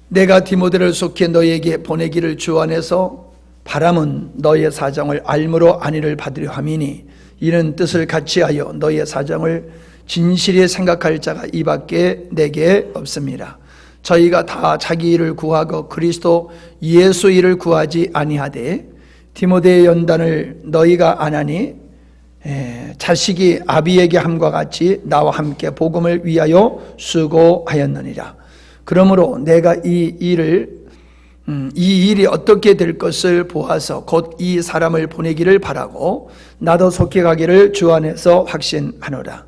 내가 디모데를 속히 너희에게 보내기를 주 안에서 바람은 너희의 사정을 알므로 안위를 받으려 함이니 이는 뜻을 같이하여 너희의 사정을 진실히 생각할 자가 이밖에 내게 없습니다. 저희가 다 자기 일을 구하고 그리스도 예수 일을 구하지 아니하되 디모데의 연단을 너희가 안 하니 자식이 아비에게 함과 같이 나와 함께 복음을 위하여 수고하였느니라. 그러므로 내가 이 일이 어떻게 될 것을 보아서 곧 이 사람을 보내기를 바라고 나도 속히 가기를 주 안에서 확신하노라.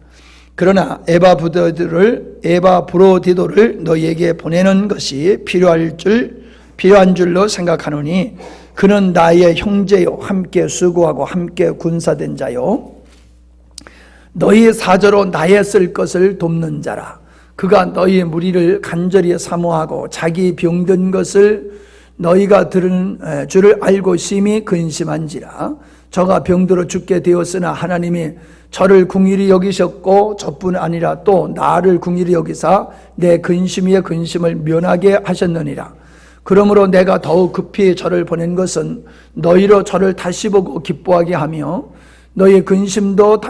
그러나 에바브로디도를 너희에게 보내는 것이 필요한 줄로 생각하노니 그는 나의 형제요 함께 수고하고 함께 군사된 자요 너희 사저로 나의 쓸 것을 돕는 자라. 그가 너희 무리를 간절히 사모하고 자기 병든 것을 너희가 들은 줄을 알고 심히 근심한지라. 저가 병들어 죽게 되었으나 하나님이 저를 긍휼히 여기셨고 저뿐 아니라 또 나를 긍휼히 여기사 내 근심 위에 근심을 면하게 하셨느니라. 그러므로 내가 더욱 급히 저를 보낸 것은 너희로 저를 다시 보고 기뻐하게 하며 너희 근심도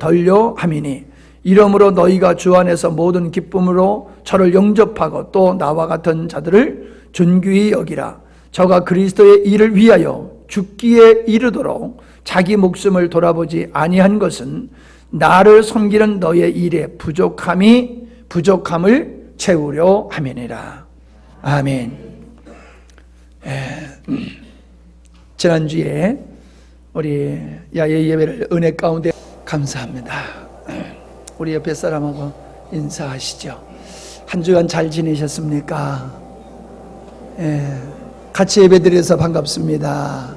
덜려 함이니 이러므로 너희가 주 안에서 모든 기쁨으로 저를 영접하고 또 나와 같은 자들을 존귀히 여기라. 저가 그리스도의 일을 위하여 죽기에 이르도록 자기 목숨을 돌아보지 아니한 것은 나를 섬기는 너의 일에 부족함을 채우려 함이니라. 아멘. 지난주에 우리 야외 예배를 은혜 가운데 감사합니다. 우리 옆에 사람하고 인사하시죠. 한 주간 잘 지내셨습니까? 같이 예배드려서 반갑습니다.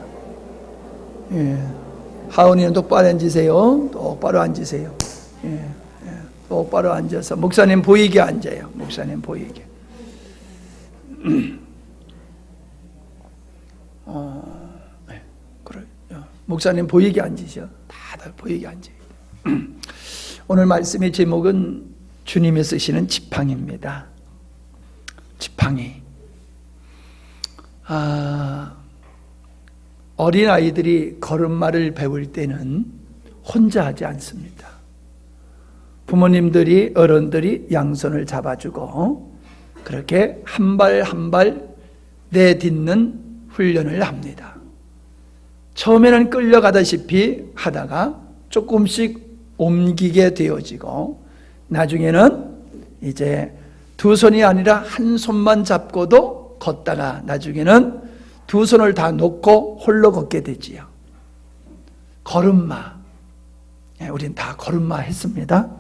하은이는 똑바로 앉으세요. 똑바로 앉으세요. 똑바로 앉아서 목사님 보이게 앉아요. 목사님 보이게. 그래. 목사님 보이게 앉으셔. 다들 보이게 앉아요. 오늘 말씀의 제목은 주님이 쓰시는 지팡이입니다. 지팡이. 어린아이들이 걸음마를 배울 때는 혼자 하지 않습니다. 부모님들이, 어른들이 양손을 잡아주고 그렇게 한 발 한 발 내딛는 훈련을 합니다. 처음에는 끌려가다시피 하다가 조금씩 옮기게 되어지고 나중에는 이제 두 손이 아니라 한 손만 잡고도 걷다가 나중에는 두 손을 다 놓고 홀로 걷게 되지요. 걸음마. 우린 다 걸음마 했습니다.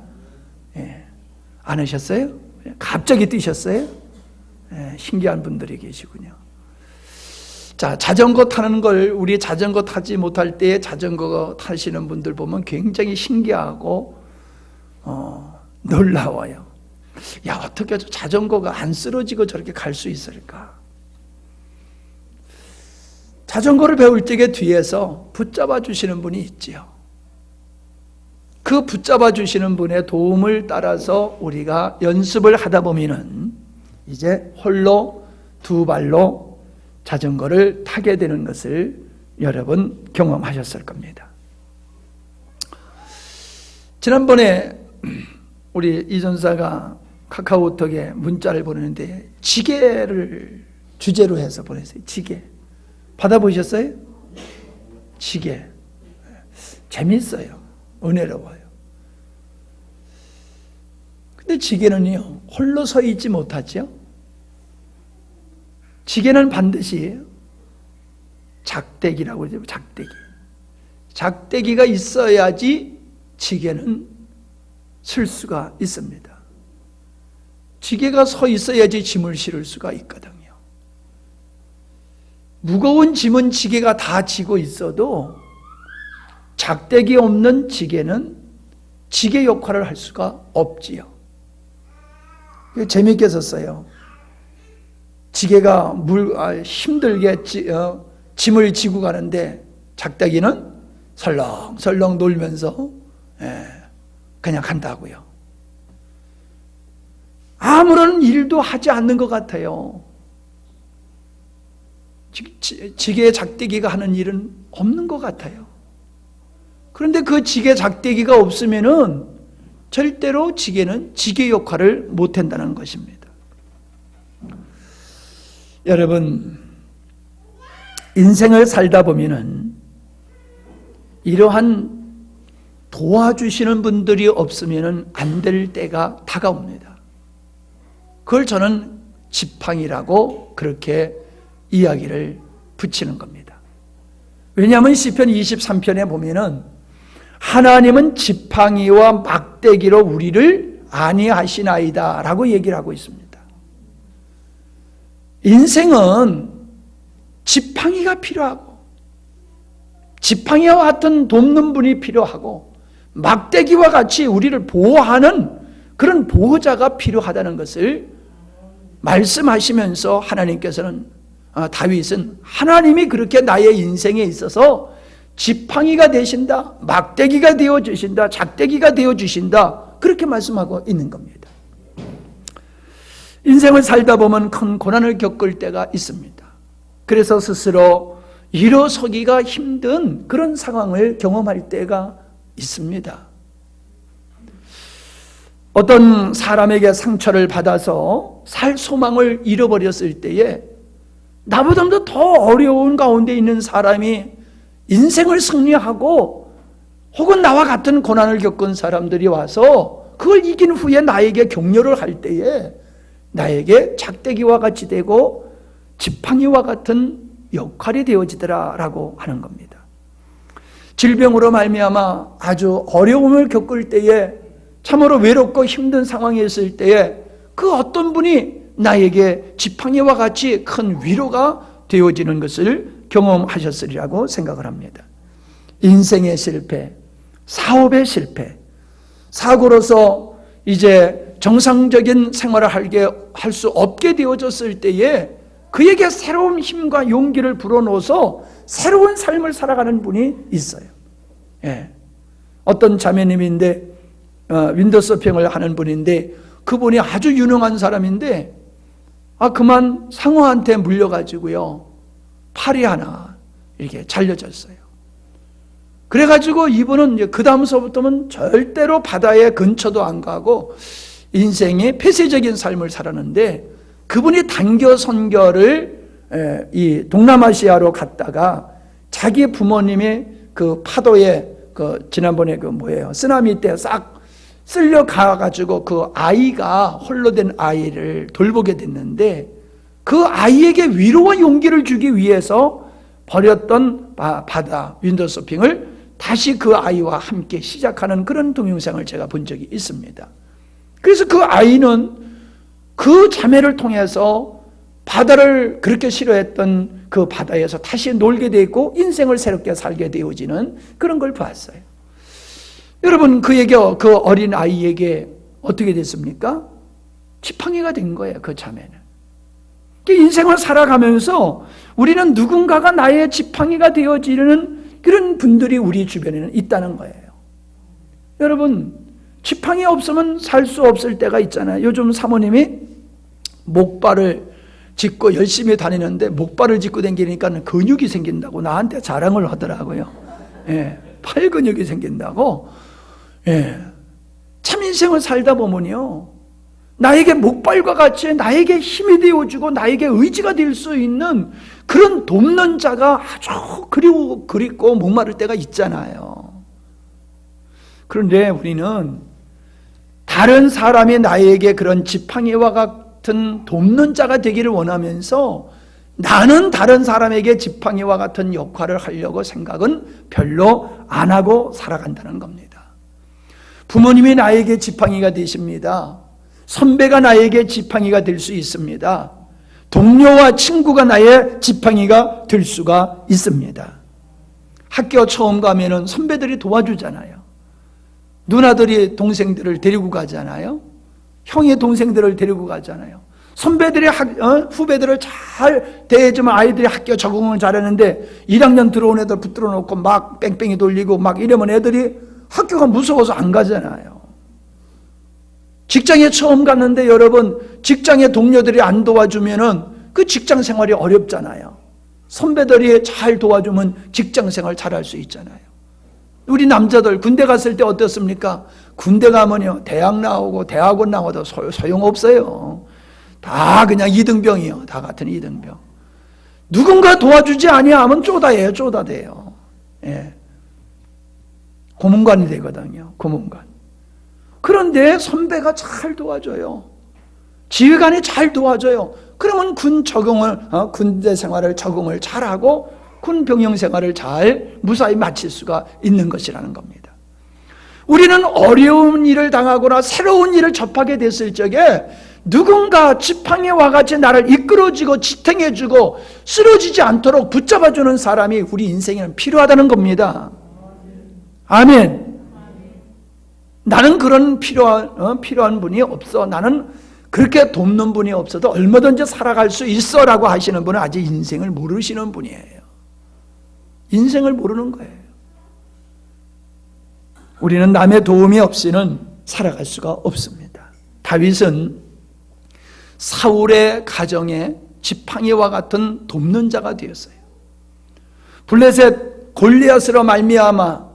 안 하셨어요? 갑자기 뛰셨어요? 신기한 분들이 계시군요. 자, 자전거 타는 걸 우리 자전거 타지 못할 때 자전거 타시는 분들 보면 굉장히 신기하고 놀라워요. 야, 어떻게 자전거가 안 쓰러지고 저렇게 갈 수 있을까? 자전거를 배울 적에 뒤에서 붙잡아 주시는 분이 있지요. 그 붙잡아 주시는 분의 도움을 따라서 우리가 연습을 하다 보면은 이제 홀로 두 발로 자전거를 타게 되는 것을 여러분 경험하셨을 겁니다. 지난번에 우리 이전사가 카카오톡에 문자를 보내는데 지게를 주제로 해서 보냈어요. 지게. 받아보셨어요? 지게. 재밌어요. 은혜로워요. 근데 지게는요, 홀로 서 있지 못하죠? 지게는 반드시 작대기라고 그러죠. 작대기. 작대기가 있어야지 지게는 쓸 수가 있습니다. 지게가 서 있어야지 짐을 실을 수가 있거든요. 무거운 짐은 지게가 다 지고 있어도 작대기 없는 지게는 지게 역할을 할 수가 없지요. 재미있게 썼어요. 지게가 힘들게 짐을 지고 가는데 작대기는 설렁설렁 놀면서 그냥 간다고요. 아무런 일도 하지 않는 것 같아요. 지게 작대기가 하는 일은 없는 것 같아요. 그런데 그 지게 작대기가 없으면은 절대로 지게는 지게 역할을 못한다는 것입니다. 여러분, 인생을 살다 보면은 이러한 도와주시는 분들이 없으면 안 될 때가 다가옵니다. 그걸 저는 지팡이라고 그렇게 이야기를 붙이는 겁니다. 왜냐하면 시편 23편에 보면은 하나님은 지팡이와 막대기로 우리를 안위하시나이다 라고 얘기를 하고 있습니다. 인생은 지팡이가 필요하고 지팡이와 같은 돕는 분이 필요하고 막대기와 같이 우리를 보호하는 그런 보호자가 필요하다는 것을 말씀하시면서 하나님께서는 다윗은 하나님이 그렇게 나의 인생에 있어서 지팡이가 되신다, 막대기가 되어주신다, 작대기가 되어주신다 그렇게 말씀하고 있는 겁니다. 인생을 살다 보면 큰 고난을 겪을 때가 있습니다. 그래서 스스로 일어서기가 힘든 그런 상황을 경험할 때가 있습니다. 어떤 사람에게 상처를 받아서 살 소망을 잃어버렸을 때에 나보다도 더 어려운 가운데 있는 사람이 인생을 승리하고 혹은 나와 같은 고난을 겪은 사람들이 와서 그걸 이긴 후에 나에게 격려를 할 때에 나에게 작대기와 같이 되고 지팡이와 같은 역할이 되어지더라라고 하는 겁니다. 질병으로 말미암아 아주 어려움을 겪을 때에 참으로 외롭고 힘든 상황에 있을 때에 그 어떤 분이 나에게 지팡이와 같이 큰 위로가 되어지는 것을 경험하셨으리라고 생각을 합니다. 인생의 실패, 사업의 실패, 사고로서 이제 정상적인 생활을 할 수 없게 되어졌을 때에 그에게 새로운 힘과 용기를 불어넣어서 새로운 삶을 살아가는 분이 있어요. 예. 어떤 자매님인데 윈도서핑을 하는 분인데 그분이 아주 유능한 사람인데 그만 상어한테 물려가지고요 팔이 하나 이렇게 잘려졌어요. 그래가지고 이분은 이제 그 다음서부터는 절대로 바다의 근처도 안 가고 인생의 폐쇄적인 삶을 살았는데 그분이 단교 선교를 이 동남아시아로 갔다가 자기 부모님이 그 파도에 지난번에 쓰나미 때 싹 쓸려 가가지고 그 아이가 홀로 된 아이를 돌보게 됐는데 그 아이에게 위로와 용기를 주기 위해서 버렸던 바다 윈도서핑을 다시 그 아이와 함께 시작하는 그런 동영상을 제가 본 적이 있습니다. 그래서 그 아이는 그 자매를 통해서 바다를 그렇게 싫어했던 그 바다에서 다시 놀게 되고 인생을 새롭게 살게 되어지는 그런 걸 봤어요. 여러분, 그 어린 아이에게 어떻게 됐습니까? 지팡이가 된 거예요, 그 자매는. 인생을 살아가면서 우리는 누군가가 나의 지팡이가 되어지는 그런 분들이 우리 주변에는 있다는 거예요. 여러분, 지팡이 없으면 살 수 없을 때가 있잖아요. 요즘 사모님이 목발을 짚고 열심히 다니는데 목발을 짚고 다니니까 근육이 생긴다고 나한테 자랑을 하더라고요. 예, 팔 근육이 생긴다고. 예, 참 인생을 살다 보면요 나에게 목발과 같이 나에게 힘이 되어주고 나에게 의지가 될 수 있는 그런 돕는 자가 아주 그립고 목마를 때가 있잖아요. 그런데 우리는 다른 사람이 나에게 그런 지팡이와 같은 돕는 자가 되기를 원하면서 나는 다른 사람에게 지팡이와 같은 역할을 하려고 생각은 별로 안 하고 살아간다는 겁니다. 부모님이 나에게 지팡이가 되십니다. 선배가 나에게 지팡이가 될 수 있습니다. 동료와 친구가 나의 지팡이가 될 수가 있습니다. 학교 처음 가면은 선배들이 도와주잖아요. 누나들이 동생들을 데리고 가잖아요. 형의 동생들을 데리고 가잖아요. 선배들이 후배들을 잘 대해주면 아이들이 학교 적응을 잘하는데 1학년 들어온 애들 붙들어 놓고 막 뺑뺑이 돌리고 막 이러면 애들이 학교가 무서워서 안 가잖아요. 직장에 처음 갔는데 여러분 직장의 동료들이 안 도와주면은 그 직장 생활이 어렵잖아요. 선배들이 잘 도와주면 직장생활 잘할 수 있잖아요. 우리 남자들 군대 갔을 때 어떻습니까? 군대 가면요, 대학 나오고 대학원 나와도 소용없어요. 다 그냥 이등병이요. 다 같은 이등병. 누군가 도와주지 아니하면 쪼다예요. 쪼다돼요. 예. 고문관이 되거든요. 고문관. 그런데 선배가 잘 도와줘요. 지휘관이 잘 도와줘요. 그러면 군대 생활을 적응을 잘하고 군 병영 생활을 잘 무사히 마칠 수가 있는 것이라는 겁니다. 우리는 어려운 일을 당하거나 새로운 일을 접하게 됐을 적에 누군가 지팡이와 같이 나를 이끌어주고 지탱해주고 쓰러지지 않도록 붙잡아주는 사람이 우리 인생에는 필요하다는 겁니다. 아멘. 나는 그런 필요한 분이 없어. 나는 그렇게 돕는 분이 없어도 얼마든지 살아갈 수 있어 라고 하시는 분은 아직 인생을 모르시는 분이에요. 인생을 모르는 거예요. 우리는 남의 도움이 없이는 살아갈 수가 없습니다. 다윗은 사울의 가정에 지팡이와 같은 돕는 자가 되었어요. 블레셋 골리앗으로 말미암아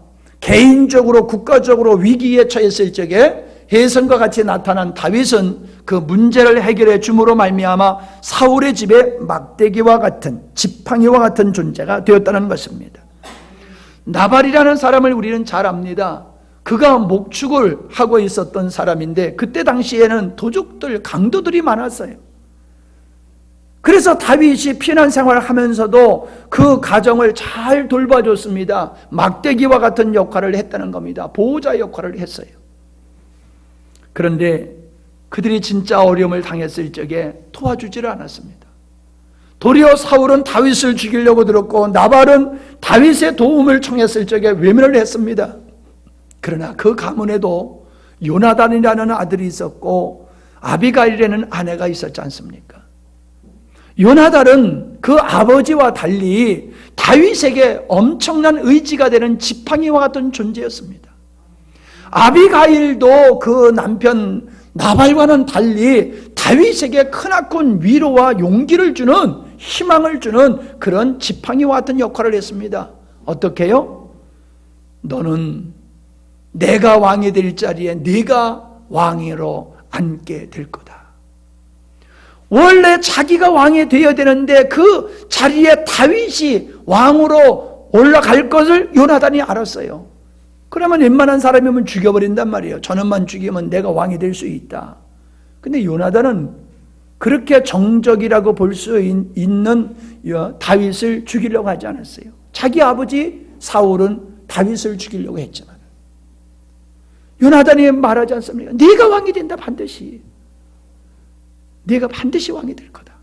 개인적으로 국가적으로 위기에 처했을 적에 혜성과 같이 나타난 다윗은 그 문제를 해결해 줌으로 말미암아 사울의 집에 막대기와 같은 지팡이와 같은 존재가 되었다는 것입니다. 나발이라는 사람을 우리는 잘 압니다. 그가 목축을 하고 있었던 사람인데 그때 당시에는 도적들, 강도들이 많았어요. 그래서 다윗이 피난 생활을 하면서도 그 가정을 잘 돌봐줬습니다. 막대기와 같은 역할을 했다는 겁니다. 보호자 역할을 했어요. 그런데 그들이 진짜 어려움을 당했을 적에 도와주지를 않았습니다. 도리어 사울은 다윗을 죽이려고 들었고 나발은 다윗의 도움을 청했을 적에 외면을 했습니다. 그러나 그 가문에도 요나단이라는 아들이 있었고 아비가일이라는 아내가 있었지 않습니까? 요나단은 그 아버지와 달리 다윗에게 엄청난 의지가 되는 지팡이와 같은 존재였습니다. 아비가일도 그 남편 나발과는 달리 다윗에게 크나큰 위로와 용기를 주는, 희망을 주는 그런 지팡이와 같은 역할을 했습니다. 어떻게 해요? 너는 내가 왕이 될 자리에 네가 왕으로 앉게 될 거다. 원래 자기가 왕이 되어야 되는데 그 자리에 다윗이 왕으로 올라갈 것을 요나단이 알았어요. 그러면 웬만한 사람이면 죽여버린단 말이에요. 저놈만 죽이면 내가 왕이 될 수 있다. 근데 요나단은 그렇게 정적이라고 볼 수 있는 다윗을 죽이려고 하지 않았어요. 자기 아버지 사울은 다윗을 죽이려고 했지만 요나단이 말하지 않습니까? 네가 왕이 된다. 반드시 네가 반드시 왕이 될 거다.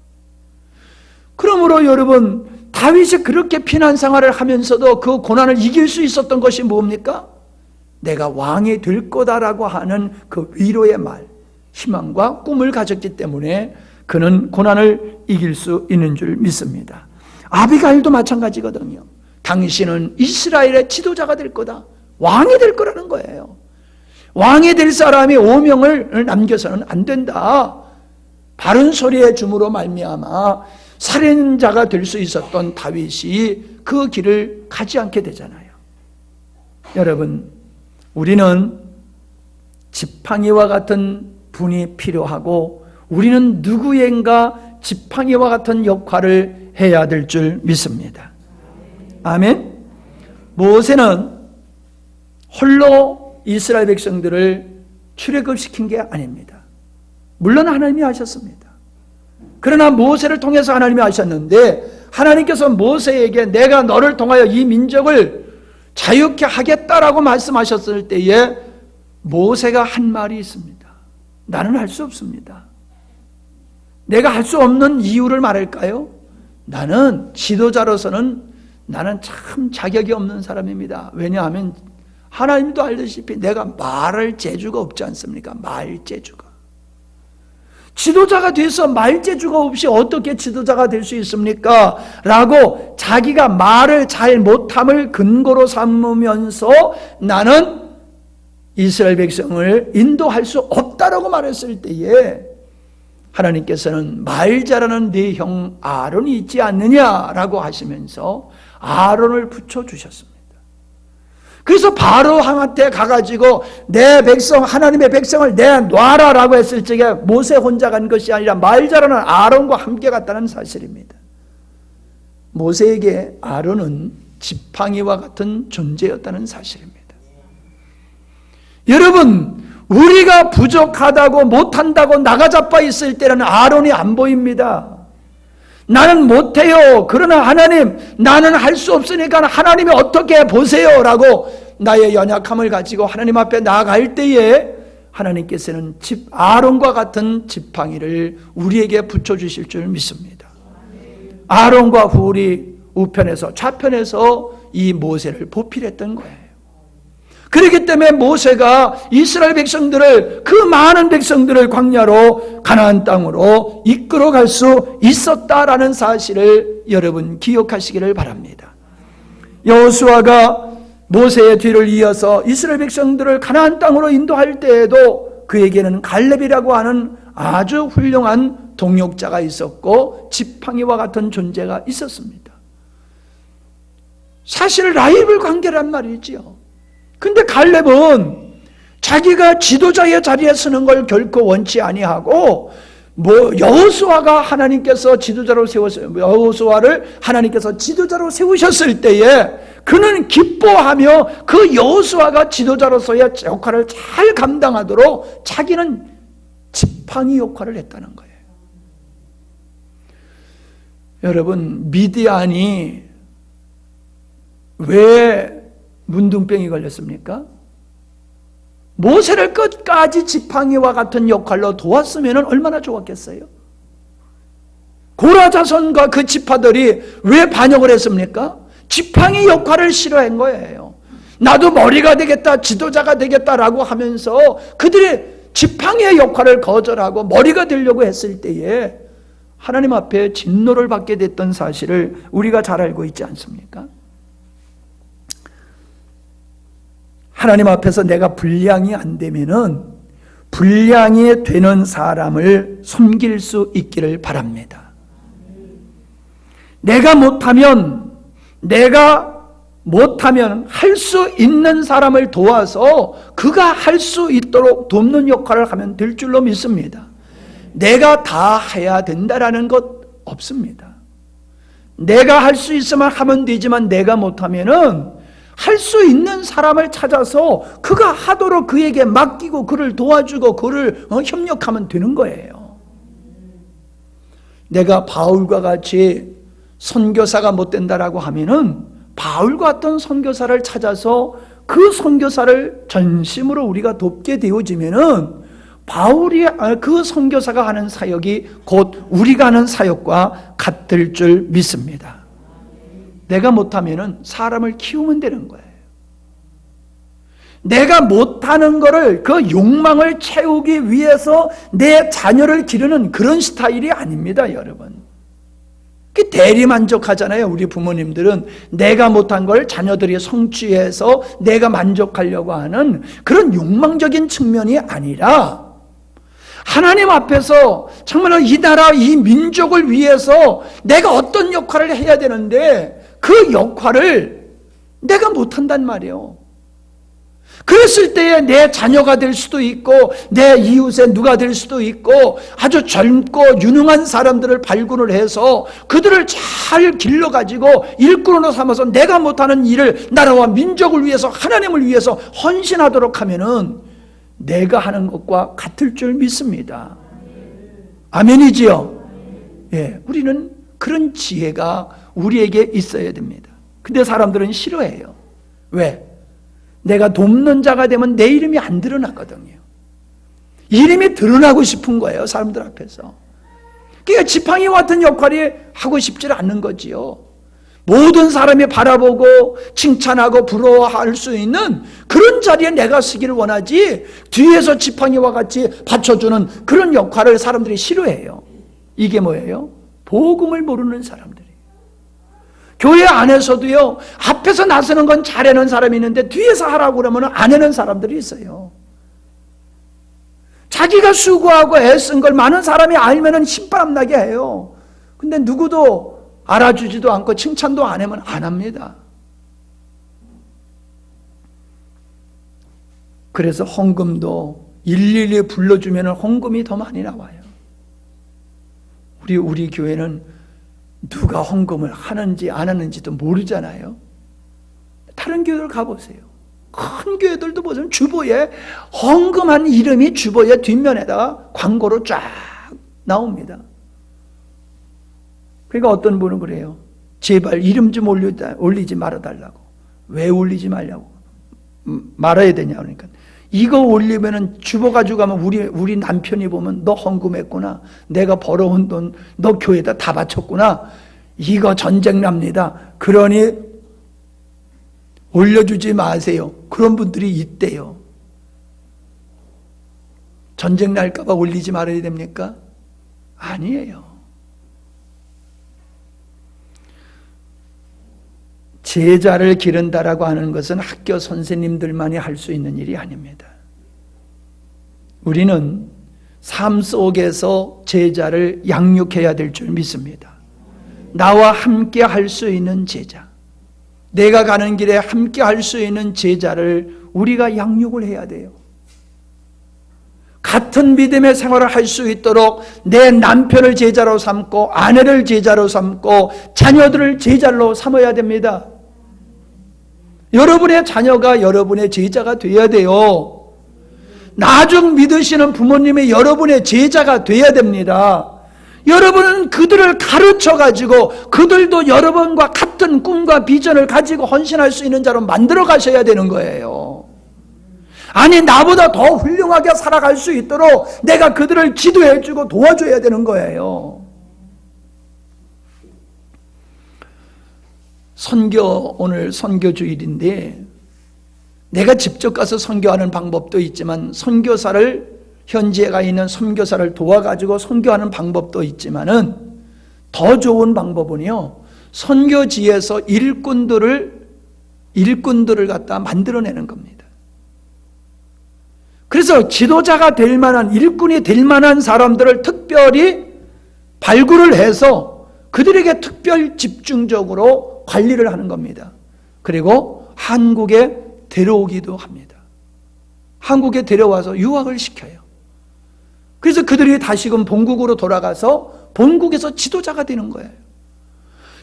그러므로 여러분, 다윗이 그렇게 피난 생활을 하면서도 그 고난을 이길 수 있었던 것이 뭡니까? 내가 왕이 될 거다라고 하는 그 위로의 말, 희망과 꿈을 가졌기 때문에 그는 고난을 이길 수 있는 줄 믿습니다. 아비가일도 마찬가지거든요. 당신은 이스라엘의 지도자가 될 거다. 왕이 될 거라는 거예요. 왕이 될 사람이 오명을 남겨서는 안 된다. 바른 소리의 줌으로 말미암아 살인자가 될 수 있었던 다윗이 그 길을 가지 않게 되잖아요. 여러분, 우리는 지팡이와 같은 분이 필요하고 우리는 누구인가 지팡이와 같은 역할을 해야 될 줄 믿습니다. 아멘. 모세는 홀로 이스라엘 백성들을 출애굽시킨 게 아닙니다. 물론 하나님이 하셨습니다. 그러나 모세를 통해서 하나님이 하셨는데 하나님께서 모세에게 내가 너를 통하여 이 민족을 자유케 하겠다라고 말씀하셨을 때에 모세가 한 말이 있습니다. 나는 할 수 없습니다. 내가 할 수 없는 이유를 말할까요? 나는 지도자로서는 나는 참 자격이 없는 사람입니다. 왜냐하면 하나님도 알다시피 내가 말할 재주가 없지 않습니까? 말 재주가. 지도자가 돼서 말 재주가 없이 어떻게 지도자가 될 수 있습니까? 라고 자기가 말을 잘 못함을 근거로 삼으면서 나는 이스라엘 백성을 인도할 수 없다라고 말했을 때에 하나님께서는 말 잘하는 네 형 아론이 있지 않느냐라고 하시면서 아론을 붙여주셨습니다. 그래서 바로 한테 가가지고 내 백성, 하나님의 백성을 내놔라라고 했을 적에 모세 혼자 간 것이 아니라 말 잘하는 아론과 함께 갔다는 사실입니다. 모세에게 아론은 지팡이와 같은 존재였다는 사실입니다. 여러분, 우리가 부족하다고 못한다고 나가자빠 있을 때는 아론이 안 보입니다. 나는 못해요. 그러나 하나님, 나는 할 수 없으니까 하나님이 어떻게 보세요 라고 나의 연약함을 가지고 하나님 앞에 나아갈 때에 하나님께서는 아론과 같은 지팡이를 우리에게 붙여주실 줄 믿습니다. 아론과 훌이 우편에서 좌편에서 이 모세를 보필했던 거예요. 그렇기 때문에 모세가 이스라엘 백성들을, 그 많은 백성들을 광야로 가나안 땅으로 이끌어갈 수 있었다라는 사실을 여러분 기억하시기를 바랍니다. 여호수아가 모세의 뒤를 이어서 이스라엘 백성들을 가나안 땅으로 인도할 때에도 그에게는 갈렙이라고 하는 아주 훌륭한 동역자가 있었고 지팡이와 같은 존재가 있었습니다. 사실 라이벌 관계란 말이지요. 근데 갈렙은 자기가 지도자의 자리에 서는 걸 결코 원치 아니하고 여호수아가 하나님께서 지도자로 세웠어요. 여호수아를 하나님께서 지도자로 세우셨을 때에 그는 기뻐하며 그 여호수아가 지도자로서의 역할을 잘 감당하도록 자기는 지팡이 역할을 했다는 거예요. 여러분, 미디안이 왜 문둥병이 걸렸습니까? 모세를 끝까지 지팡이와 같은 역할로 도왔으면 얼마나 좋았겠어요? 고라 자손과 그 지파들이 왜 반역을 했습니까? 지팡이 역할을 싫어한 거예요. 나도 머리가 되겠다, 지도자가 되겠다라고 하면서 그들이 지팡이의 역할을 거절하고 머리가 되려고 했을 때에 하나님 앞에 진노를 받게 됐던 사실을 우리가 잘 알고 있지 않습니까? 하나님 앞에서 내가 분량이 안 되면은 분량이 되는 사람을 섬길 수 있기를 바랍니다. 내가 못하면 할 수 있는 사람을 도와서 그가 할 수 있도록 돕는 역할을 하면 될 줄로 믿습니다. 내가 다 해야 된다라는 것 없습니다. 내가 할 수 있으면 하면 되지만 내가 못하면은 할 수 있는 사람을 찾아서 그가 하도록 그에게 맡기고 그를 도와주고 그를 협력하면 되는 거예요. 내가 바울과 같이 선교사가 못 된다라고 하면은 바울과 같은 선교사를 찾아서 그 선교사를 전심으로 우리가 돕게 되어지면은 바울이 그 선교사가 하는 사역이 곧 우리가 하는 사역과 같을 줄 믿습니다. 내가 못하면은 사람을 키우면 되는 거예요. 내가 못하는 거를 그 욕망을 채우기 위해서 내 자녀를 기르는 그런 스타일이 아닙니다, 여러분. 그 대리만족하잖아요. 우리 부모님들은 내가 못한 걸 자녀들이 성취해서 내가 만족하려고 하는 그런 욕망적인 측면이 아니라 하나님 앞에서 정말로 이 나라, 이 민족을 위해서 내가 어떤 역할을 해야 되는데 그 역할을 내가 못한단 말이에요. 그랬을 때에 내 자녀가 될 수도 있고 내 이웃의 누가 될 수도 있고 아주 젊고 유능한 사람들을 발굴을 해서 그들을 잘 길러가지고 일꾼으로 삼아서 내가 못하는 일을 나라와 민족을 위해서 하나님을 위해서 헌신하도록 하면은 내가 하는 것과 같을 줄 믿습니다. 아멘이지요? 예, 우리는 그런 지혜가 우리에게 있어야 됩니다. 근데 사람들은 싫어해요. 왜? 내가 돕는 자가 되면 내 이름이 안 드러나거든요. 이름이 드러나고 싶은 거예요, 사람들 앞에서. 그러니까 지팡이와 같은 역할이 하고 싶지 않는 거지요. 모든 사람이 바라보고 칭찬하고 부러워할 수 있는 그런 자리에 내가 서기를 원하지 뒤에서 지팡이와 같이 받쳐주는 그런 역할을 사람들이 싫어해요. 이게 뭐예요? 복음을 모르는 사람들이에요. 교회 안에서도요, 앞에서 나서는 건 잘하는 사람이 있는데 뒤에서 하라고 그러면 안 하는 사람들이 있어요. 자기가 수고하고 애쓴 걸 많은 사람이 알면은 신바람 나게 해요. 근데 누구도 알아주지도 않고 칭찬도 안 하면 안 합니다. 그래서 헌금도 일일이 불러주면 헌금이 더 많이 나와요. 우리 교회는 누가 헌금을 하는지 안 하는지도 모르잖아요. 다른 교회들 가보세요. 큰 교회들도 보세요. 주보에 헌금한 이름이 주보에 뒷면에다가 광고로 쫙 나옵니다. 그러니까 어떤 분은 그래요. 제발 이름 좀 올리지 말아달라고. 왜 올리지 말냐고. 말아야 되냐 그러니까. 이거 올리면은 주보 가지고 가면 우리 남편이 보면 너 헌금했구나. 내가 벌어온 돈 너 교회에다 다 바쳤구나. 이거 전쟁 납니다. 그러니 올려주지 마세요. 그런 분들이 있대요. 전쟁 날까 봐 올리지 말아야 됩니까? 아니에요. 제자를 기른다라고 하는 것은 학교 선생님들만이 할 수 있는 일이 아닙니다. 우리는 삶 속에서 제자를 양육해야 될 줄 믿습니다. 나와 함께 할 수 있는 제자, 내가 가는 길에 함께 할 수 있는 제자를 우리가 양육을 해야 돼요. 같은 믿음의 생활을 할 수 있도록 내 남편을 제자로 삼고 아내를 제자로 삼고 자녀들을 제자로 삼아야 됩니다. 여러분의 자녀가 여러분의 제자가 되어야 돼요. 나중 믿으시는 부모님이 여러분의 제자가 되어야 됩니다. 여러분은 그들을 가르쳐가지고 그들도 여러분과 같은 꿈과 비전을 가지고 헌신할 수 있는 자로 만들어 가셔야 되는 거예요. 아니 나보다 더 훌륭하게 살아갈 수 있도록 내가 그들을 지도해주고 도와줘야 되는 거예요. 오늘 선교 주일인데 내가 직접 가서 선교하는 방법도 있지만 선교사를 현지에 가 있는 선교사를 도와가지고 선교하는 방법도 있지만은 더 좋은 방법은요, 선교지에서 일꾼들을 갖다 만들어내는 겁니다. 그래서 지도자가 될 만한, 일꾼이 될 만한 사람들을 특별히 발굴을 해서 그들에게 특별 집중적으로 관리를 하는 겁니다. 그리고 한국에 데려오기도 합니다. 한국에 데려와서 유학을 시켜요. 그래서 그들이 다시금 본국으로 돌아가서 본국에서 지도자가 되는 거예요.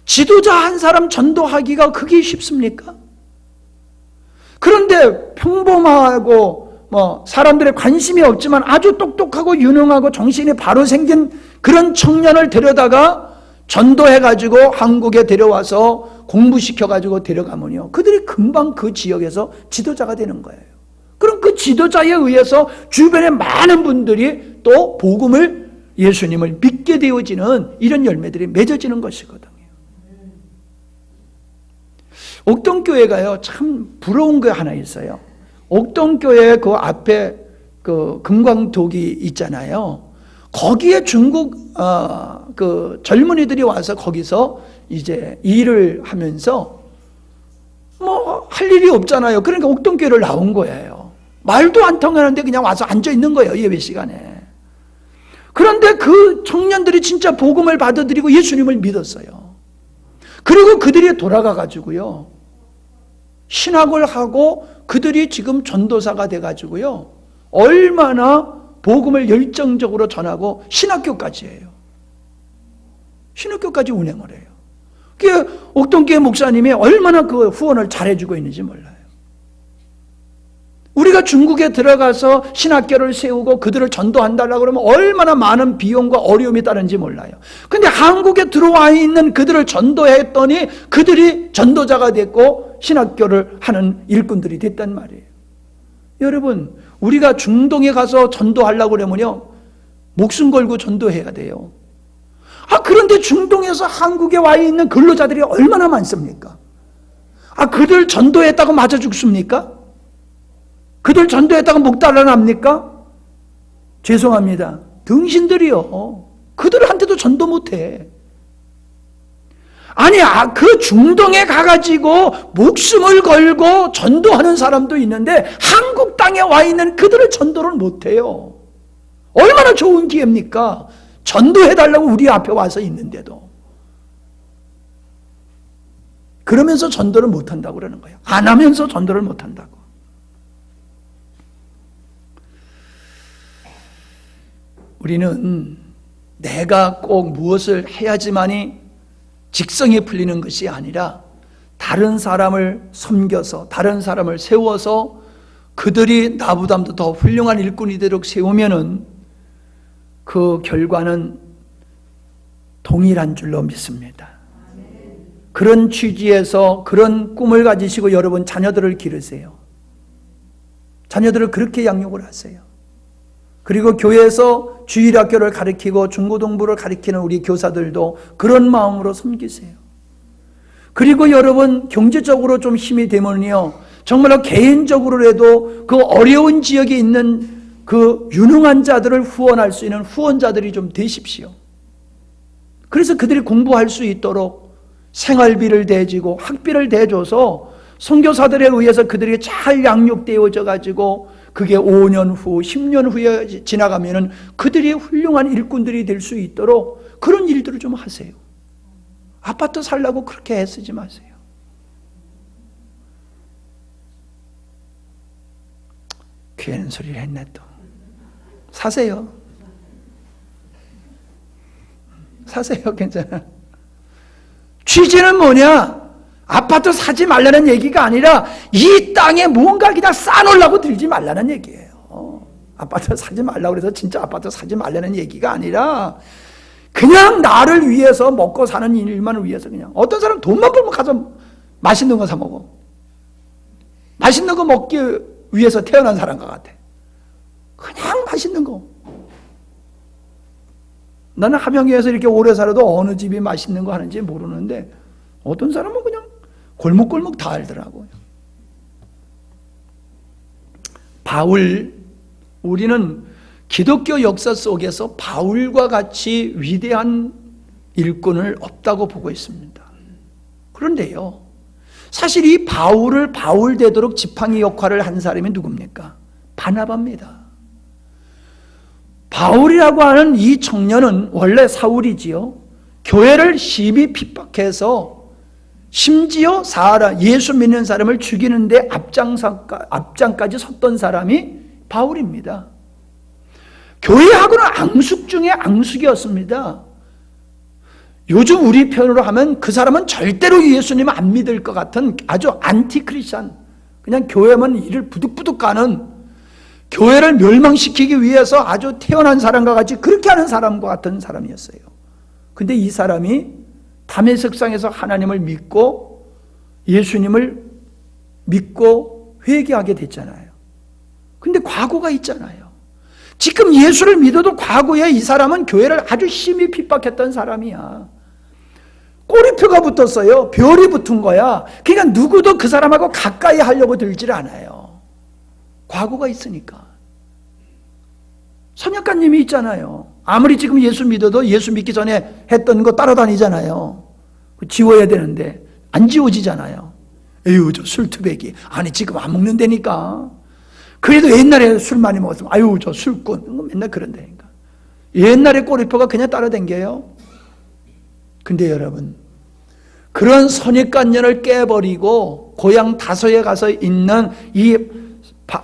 지도자 한 사람 전도하기가 그게 쉽습니까? 그런데 평범하고 사람들의 관심이 없지만 아주 똑똑하고 유능하고 정신이 바로 생긴 그런 청년을 데려다가 전도해가지고 한국에 데려와서 공부시켜가지고 데려가면요, 그들이 금방 그 지역에서 지도자가 되는 거예요. 그럼 그 지도자에 의해서 주변에 많은 분들이 또 복음을, 예수님을 믿게 되어지는 이런 열매들이 맺어지는 것이거든요. 옥동교회가요, 참 부러운 게 하나 있어요. 옥동교회 그 앞에 그 금광독이 있잖아요. 거기에 중국 그 젊은이들이 와서 거기서 이제 일을 하면서 할 일이 없잖아요. 그러니까 옥동교회를 나온 거예요. 말도 안 통하는데 그냥 와서 앉아 있는 거예요, 예배 시간에. 그런데 그 청년들이 진짜 복음을 받아들이고 예수님을 믿었어요. 그리고 그들이 돌아가 가지고요, 신학을 하고 그들이 지금 전도사가 돼 가지고요, 얼마나 복음을 열정적으로 전하고 신학교까지 해요. 신학교까지 운영을 해요. 그게 옥동교회 목사님이 얼마나 그 후원을 잘해주고 있는지 몰라요. 우리가 중국에 들어가서 신학교를 세우고 그들을 전도한다고 그러면 얼마나 많은 비용과 어려움이 따른지 몰라요. 근데 한국에 들어와 있는 그들을 전도했더니 그들이 전도자가 됐고 신학교를 하는 일꾼들이 됐단 말이에요. 여러분, 우리가 중동에 가서 전도하려고 그러면요, 목숨 걸고 전도해야 돼요. 그런데 중동에서 한국에 와 있는 근로자들이 얼마나 많습니까? 그들 전도했다고 맞아 죽습니까? 그들 전도했다고 목달아납니까? 죄송합니다. 등신들이요, 그들한테도 전도 못해. 아니, 그 중동에 가가지고 목숨을 걸고 전도하는 사람도 있는데 한국 땅에 와 있는 그들을 전도를 못해요. 얼마나 좋은 기회입니까? 전도해달라고 우리 앞에 와서 있는데도. 그러면서 전도를 못한다고 그러는 거예요. 안 하면서 전도를 못한다고. 우리는 내가 꼭 무엇을 해야지만이 직성이 풀리는 것이 아니라 다른 사람을 섬겨서 다른 사람을 세워서 그들이 나보다도 더 훌륭한 일꾼이 되도록 세우면은 그 결과는 동일한 줄로 믿습니다. 그런 취지에서 그런 꿈을 가지시고 여러분 자녀들을 기르세요. 자녀들을 그렇게 양육을 하세요. 그리고 교회에서 주일학교를 가르치고 중고등부를 가르치는 우리 교사들도 그런 마음으로 섬기세요. 그리고 여러분 경제적으로 좀 힘이 되면요, 정말로 개인적으로라도 그 어려운 지역에 있는 그 유능한 자들을 후원할 수 있는 후원자들이 좀 되십시오. 그래서 그들이 공부할 수 있도록 생활비를 대주고 학비를 대줘서 선교사들에 의해서 그들이 잘 양육되어져 가지고 그게 5년 후, 10년 후에 지나가면은 그들이 훌륭한 일꾼들이 될 수 있도록 그런 일들을 좀 하세요. 아파트 살라고 그렇게 애쓰지 마세요. 괜한 소리를 했네 또. 사세요. 사세요. 괜찮아. 취지는 뭐냐? 아파트 사지 말라는 얘기가 아니라 이 땅에 뭔가 그냥 쌓아놓으려고 들지 말라는 얘기예요. 아파트 사지 말라고 그래서 진짜 아파트 사지 말라는 얘기가 아니라 그냥 나를 위해서 먹고 사는 일만을 위해서 그냥 어떤 사람 돈만 벌면 가서 맛있는 거 사 먹어. 맛있는 거 먹기 위해서 태어난 사람과 같아. 그냥 맛있는 거. 나는 함양에서 이렇게 오래 살아도 어느 집이 맛있는 거 하는지 모르는데 어떤 사람은 그냥 골목골목 다 알더라고요. 바울, 우리는 기독교 역사 속에서 바울과 같이 위대한 일꾼을 없다고 보고 있습니다. 그런데요, 사실 이 바울을 바울 되도록 지팡이 역할을 한 사람이 누굽니까? 바나바입니다. 바울이라고 하는 이 청년은 원래 사울이지요. 교회를 심히 핍박해서 심지어 예수 믿는 사람을 죽이는데 앞장까지 섰던 사람이 바울입니다. 교회하고는 앙숙 중에 앙숙이었습니다. 요즘 우리 편으로 하면 그 사람은 절대로 예수님을 안 믿을 것 같은 아주 안티크리스찬, 그냥 교회만 일을 부득부득 가는, 교회를 멸망시키기 위해서 아주 태어난 사람과 같이 그렇게 하는 사람과 같은 사람이었어요. 근데 이 사람이 다메섹상에서 하나님을 믿고 예수님을 믿고 회개하게 됐잖아요. 근데 과거가 있잖아요. 지금 예수를 믿어도 과거에 이 사람은 교회를 아주 심히 핍박했던 사람이야. 꼬리표가 붙었어요. 별이 붙은 거야. 그러니까 누구도 그 사람하고 가까이 하려고 들질 않아요. 과거가 있으니까. 선약가님이 있잖아요. 아무리 지금 예수 믿어도 예수 믿기 전에 했던 거 따라다니잖아요. 지워야 되는데 안 지워지잖아요. 에휴, 저 술투배기. 아니 지금 안 먹는다니까. 그래도 옛날에 술 많이 먹었으면 아유 저 술꾼 맨날 그런다니까. 옛날에 꼬리표가 그냥 따라다녀요. 근데 여러분, 그런 선입관념을 깨버리고 고향 다소에 가서 있는 이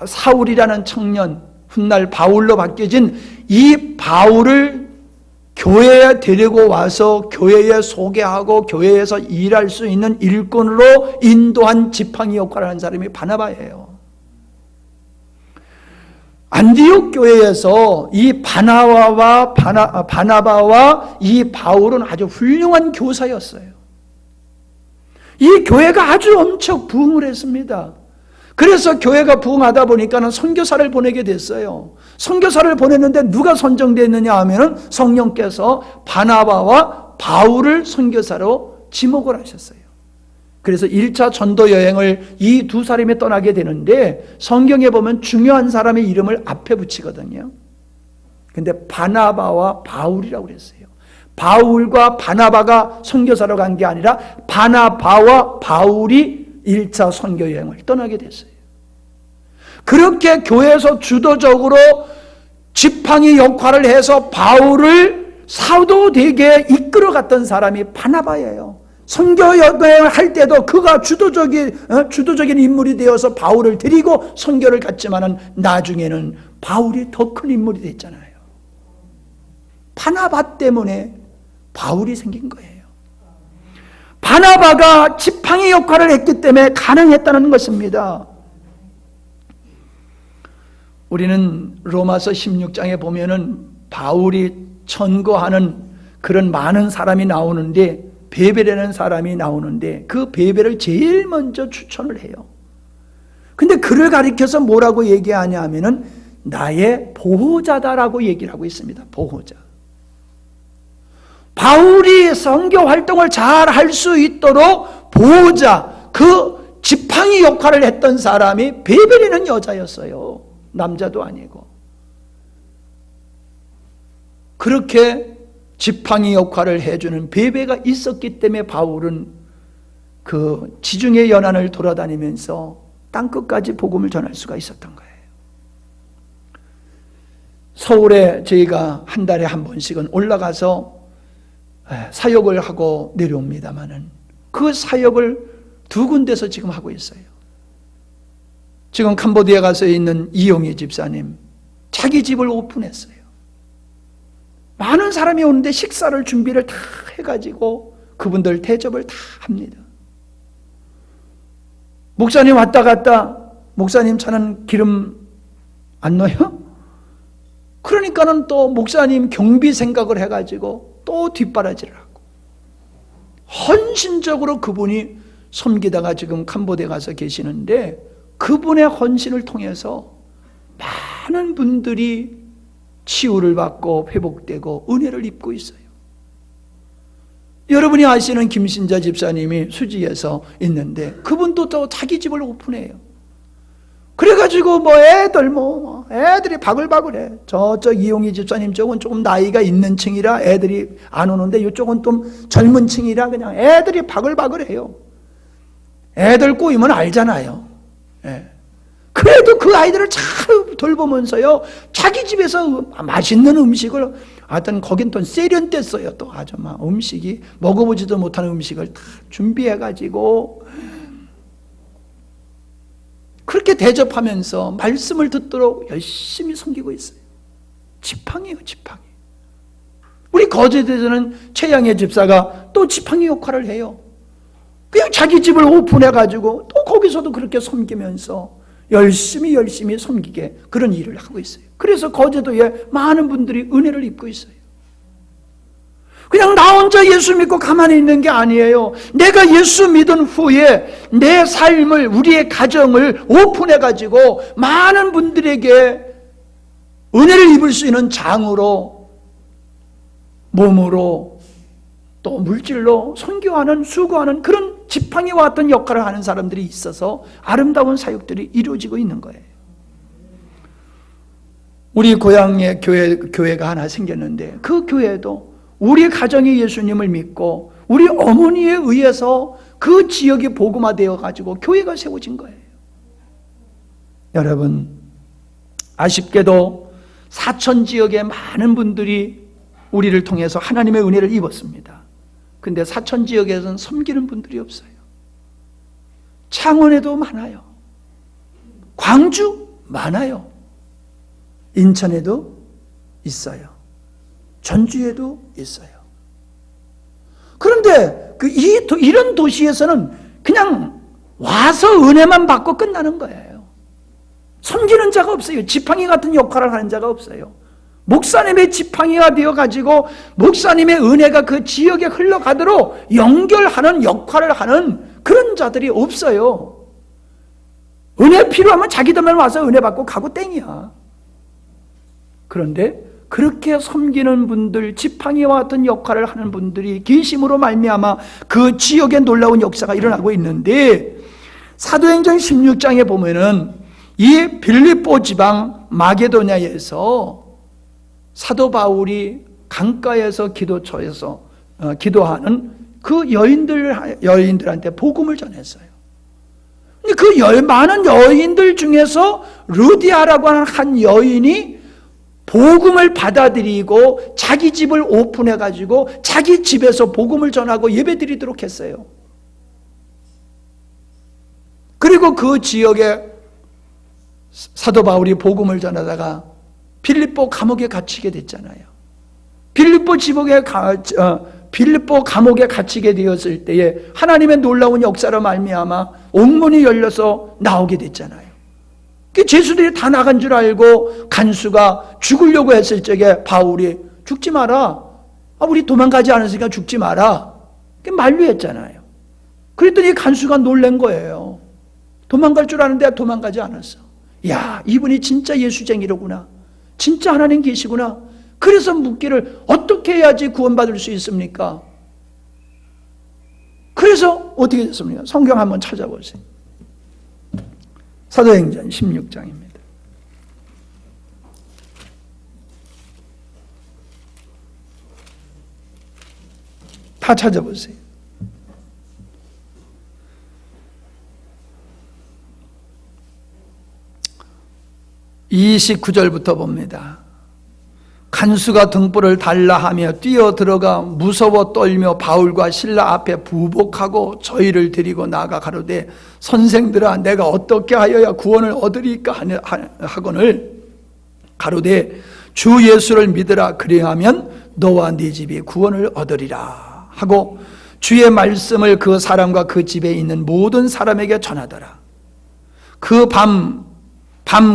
사울이라는 청년, 훗날 바울로 바뀌어진 이 바울을 교회에 데리고 와서 교회에 소개하고 교회에서 일할 수 있는 일꾼으로 인도한 지팡이 역할을 한 사람이 바나바예요. 안디옥 교회에서 이 바나바와 이 바울은 아주 훌륭한 교사였어요. 이 교회가 아주 엄청 부흥을 했습니다. 그래서 교회가 부흥하다 보니까는 선교사를 보내게 됐어요. 선교사를 보냈는데 누가 선정됐느냐 하면은 성령께서 바나바와 바울을 선교사로 지목을 하셨어요. 그래서 1차 전도 여행을 이 두 사람이 떠나게 되는데 성경에 보면 중요한 사람의 이름을 앞에 붙이거든요. 근데 바나바와 바울이라고 그랬어요. 바울과 바나바가 선교사로 간 게 아니라 바나바와 바울이 1차 선교 여행을 떠나게 됐어요. 그렇게 교회에서 주도적으로 지팡이 역할을 해서 바울을 사도되게 이끌어갔던 사람이 바나바예요. 선교 여행을 할 때도 그가 주도적인 인물이 되어서 바울을 데리고 선교를 갔지만은 나중에는 바울이 더 큰 인물이 됐잖아요. 바나바 때문에 바울이 생긴 거예요. 바나바가 지팡이 역할을 했기 때문에 가능했다는 것입니다. 우리는 로마서 16장에 보면은 바울이 천거하는 그런 많은 사람이 나오는데, 베베라는 사람이 나오는데 그 베베를 제일 먼저 추천을 해요. 근데 그를 가리켜서 뭐라고 얘기하냐 하면은 나의 보호자다라고 얘기를 하고 있습니다. 보호자. 바울이 선교 활동을 잘 할 수 있도록 보호자, 그 지팡이 역할을 했던 사람이 베베라는 여자였어요. 남자도 아니고. 그렇게 지팡이 역할을 해주는 베베가 있었기 때문에 바울은 그 지중해 연안을 돌아다니면서 땅끝까지 복음을 전할 수가 있었던 거예요. 서울에 저희가 한 달에 한 번씩은 올라가서 사역을 하고 내려옵니다마는 그 사역을 두 군데서 지금 하고 있어요. 지금 캄보디아 가서 있는 이용희 집사님, 자기 집을 오픈했어요. 많은 사람이 오는데 식사를 준비를 다 해가지고 그분들 대접을 다 합니다. 목사님 왔다 갔다, 목사님 차는 기름 안 넣어요? 그러니까는 또 목사님 경비 생각을 해가지고 또 뒷바라지를 하고, 헌신적으로 그분이 섬기다가 지금 캄보디아 가서 계시는데, 그분의 헌신을 통해서 많은 분들이 치유를 받고 회복되고 은혜를 입고 있어요. 여러분이 아시는 김신자 집사님이 수지에서 있는데 그분도 또 자기 집을 오픈해요. 그래가지고 애들이 바글바글해. 저쪽 이용희 집사님 쪽은 조금 나이가 있는 층이라 애들이 안 오는데 이쪽은 좀 젊은 층이라 그냥 애들이 바글바글해요. 애들 꼬이면 알잖아요. 예. 그래도 그 아이들을 잘 돌보면서요, 자기 집에서 맛있는 음식을, 하여튼 거긴 또 세련됐어요. 또 아주 막 음식이 먹어보지도 못하는 음식을 다 준비해가지고 그렇게 대접하면서 말씀을 듣도록 열심히 섬기고 있어요. 지팡이에요, 지팡이. 우리 거제도에서는 최양의 집사가 또 지팡이 역할을 해요. 그냥 자기 집을 오픈해가지고 또 거기서도 그렇게 섬기면서 열심히 섬기게 그런 일을 하고 있어요. 그래서 거제도에 많은 분들이 은혜를 입고 있어요. 그냥 나 혼자 예수 믿고 가만히 있는 게 아니에요. 내가 예수 믿은 후에 내 삶을, 우리의 가정을 오픈해가지고 많은 분들에게 은혜를 입을 수 있는 장으로, 몸으로, 또 물질로 선교하는, 수고하는 그런 지팡이와 같은 역할을 하는 사람들이 있어서 아름다운 사역들이 이루어지고 있는 거예요. 우리 고향에 교회가 하나 생겼는데 그 교회도 우리 가정이 예수님을 믿고 우리 어머니에 의해서 그 지역이 복음화되어 가지고 교회가 세워진 거예요. 여러분, 아쉽게도 사천 지역의 많은 분들이 우리를 통해서 하나님의 은혜를 입었습니다. 근데 사천 지역에서는 섬기는 분들이 없어요. 창원에도 많아요. 광주 많아요. 인천에도 있어요. 전주에도 있어요. 그런데 이런 도시에서는 그냥 와서 은혜만 받고 끝나는 거예요. 섬기는 자가 없어요. 지팡이 같은 역할을 하는 자가 없어요. 목사님의 지팡이가 되어가지고 목사님의 은혜가 그 지역에 흘러가도록 연결하는 역할을 하는 그런 자들이 없어요. 은혜 필요하면 자기들만 와서 은혜 받고 가고 땡이야. 그런데 그렇게 섬기는 분들, 지팡이와 같은 역할을 하는 분들이 계심으로 말미암아 그 지역에 놀라운 역사가 일어나고 있는데, 사도행전 16장에 보면은 이 빌립보 지방 마게도냐에서 사도 바울이 강가에서 기도처에서 기도하는 그 여인들한테 복음을 전했어요. 근데 그 많은 여인들 중에서 루디아라고 하는 한 여인이 복음을 받아들이고 자기 집을 오픈해가지고 자기 집에서 복음을 전하고 예배드리도록 했어요. 그리고 그 지역에 사도 바울이 복음을 전하다가 빌립보 감옥에 갇히게 됐잖아요. 빌립보 감옥에 갇히게 되었을 때에 하나님의 놀라운 역사로 말미암아 옥문이 열려서 나오게 됐잖아요. 그 죄수들이 다 나간 줄 알고 간수가 죽으려고 했을 적에 바울이 죽지 마라. 우리 도망가지 않았으니까 죽지 마라. 만류했잖아요. 그랬더니 간수가 놀란 거예요. 도망갈 줄 아는데 도망가지 않았어. 야, 이분이 진짜 예수쟁이로구나. 진짜 하나님 계시구나. 그래서 묻기를 어떻게 해야지 구원받을 수 있습니까? 그래서 어떻게 됐습니까? 성경 한번 찾아보세요. 사도행전 16장입니다. 다 찾아보세요. 29절부터 봅니다. 간수가 등불을 달라 하며 뛰어 들어가 무서워 떨며 바울과 실라 앞에 부복하고 저희를 데리고 나가 가로되 선생들아 내가 어떻게 하여야 구원을 얻으리까 하거늘 가로되 주 예수를 믿으라 그리하면 너와 네 집이 구원을 얻으리라 하고 주의 말씀을 그 사람과 그 집에 있는 모든 사람에게 전하더라. 그 밤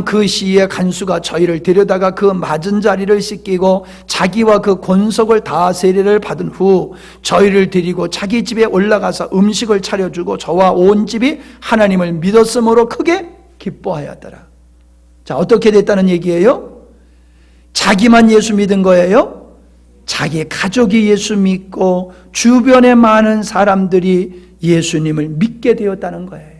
그 시에 간수가 저희를 데려다가 그 맞은 자리를 씻기고 자기와 그 권속을 다 세례를 받은 후 저희를 데리고 자기 집에 올라가서 음식을 차려주고 저와 온 집이 하나님을 믿었으므로 크게 기뻐하였더라. 자, 어떻게 됐다는 얘기예요? 자기만 예수 믿은 거예요? 자기 가족이 예수 믿고 주변에 많은 사람들이 예수님을 믿게 되었다는 거예요.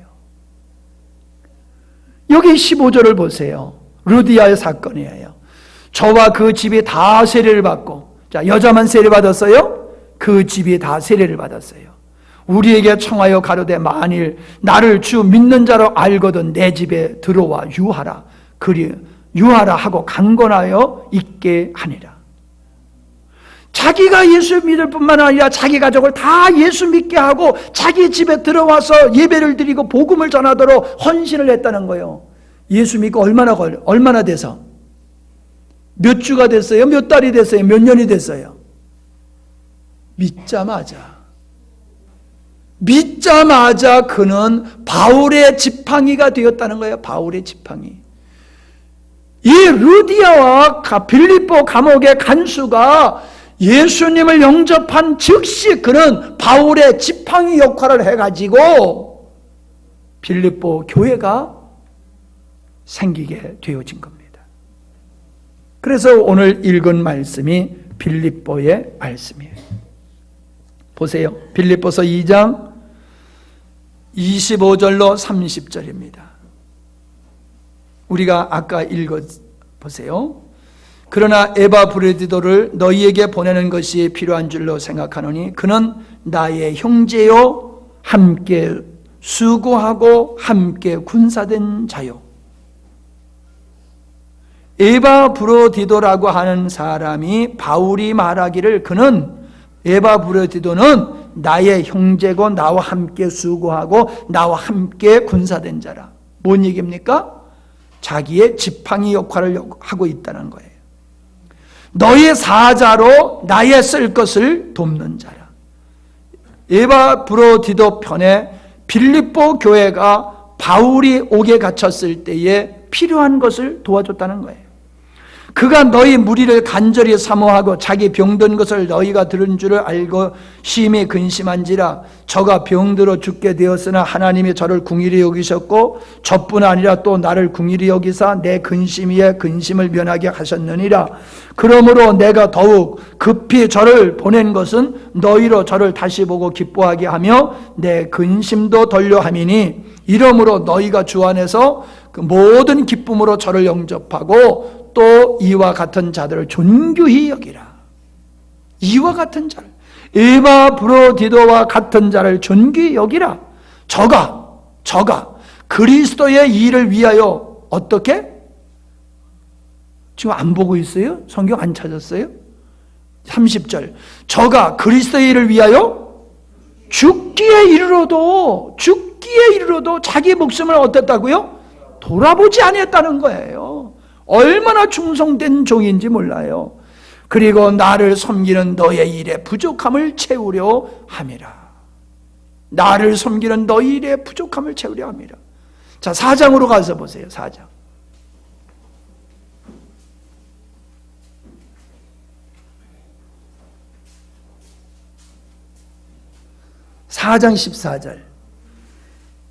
여기 15절을 보세요. 루디아의 사건이에요. 저와 그 집이 다 세례를 받고, 자, 여자만 세례 받았어요? 그 집이 다 세례를 받았어요. 우리에게 청하여 가로되 만일 나를 주 믿는 자로 알거든 내 집에 들어와 유하라. 그리 유하라 하고 강권하여 있게 하니라. 자기가 예수 믿을 뿐만 아니라 자기 가족을 다 예수 믿게 하고 자기 집에 들어와서 예배를 드리고 복음을 전하도록 헌신을 했다는 거예요. 예수 믿고 얼마나 돼서? 몇 주가 됐어요? 몇 달이 됐어요? 몇 년이 됐어요? 믿자마자 그는 바울의 지팡이가 되었다는 거예요. 바울의 지팡이. 이 루디아와 빌립보 감옥의 간수가 예수님을 영접한 즉시 그는 바울의 지팡이 역할을 해가지고 빌립보 교회가 생기게 되어진 겁니다. 그래서 오늘 읽은 말씀이 빌립보의 말씀이에요. 보세요. 빌립보서 2장 25절로 30절입니다. 우리가 아까 읽어보세요. 그러나 에바브레디도를 너희에게 보내는 것이 필요한 줄로 생각하노니 그는 나의 형제요 함께 수고하고 함께 군사된 자요. 에바브로디도라고 하는 사람이 바울이 말하기를 에바브로디도는 나의 형제고 나와 함께 수고하고 나와 함께 군사된 자라. 뭔 얘기입니까? 자기의 지팡이 역할을 하고 있다는 거예요. 너의 사자로 나의 쓸 것을 돕는 자라. 에바브로디도 편에 빌립보 교회가 바울이 옥에 갇혔을 때에 필요한 것을 도와줬다는 거예요. 그가 너희 무리를 간절히 사모하고 자기 병든 것을 너희가 들은 줄을 알고 심히 근심한지라. 저가 병들어 죽게 되었으나 하나님이 저를 궁일히 여기셨고 저뿐 아니라 또 나를 궁일히 여기사 내 근심 위에 근심을 면하게 하셨느니라. 그러므로 내가 더욱 급히 저를 보낸 것은 너희로 저를 다시 보고 기뻐하게 하며 내 근심도 덜려 함이니 이러므로 너희가 주 안에서 그 모든 기쁨으로 저를 영접하고 또 이와 같은 자들을 존귀히 여기라. 이와 같은 자를, 에바브로디도와 같은 자를 존귀히 여기라. 저가 그리스도의 일을 위하여 어떻게? 지금 안 보고 있어요? 성경 안 찾았어요? 30절. 저가 그리스도의 일을 위하여 죽기에 이르러도 자기 목숨을 어땠다고요? 돌아보지 아니했다는 거예요. 얼마나 충성된 종인지 몰라요. 그리고 나를 섬기는 너의 일에 부족함을 채우려 함이라. 나를 섬기는 너희 일에 부족함을 채우려 함이라. 자, 4장으로 가서 보세요. 4장. 4장 14절.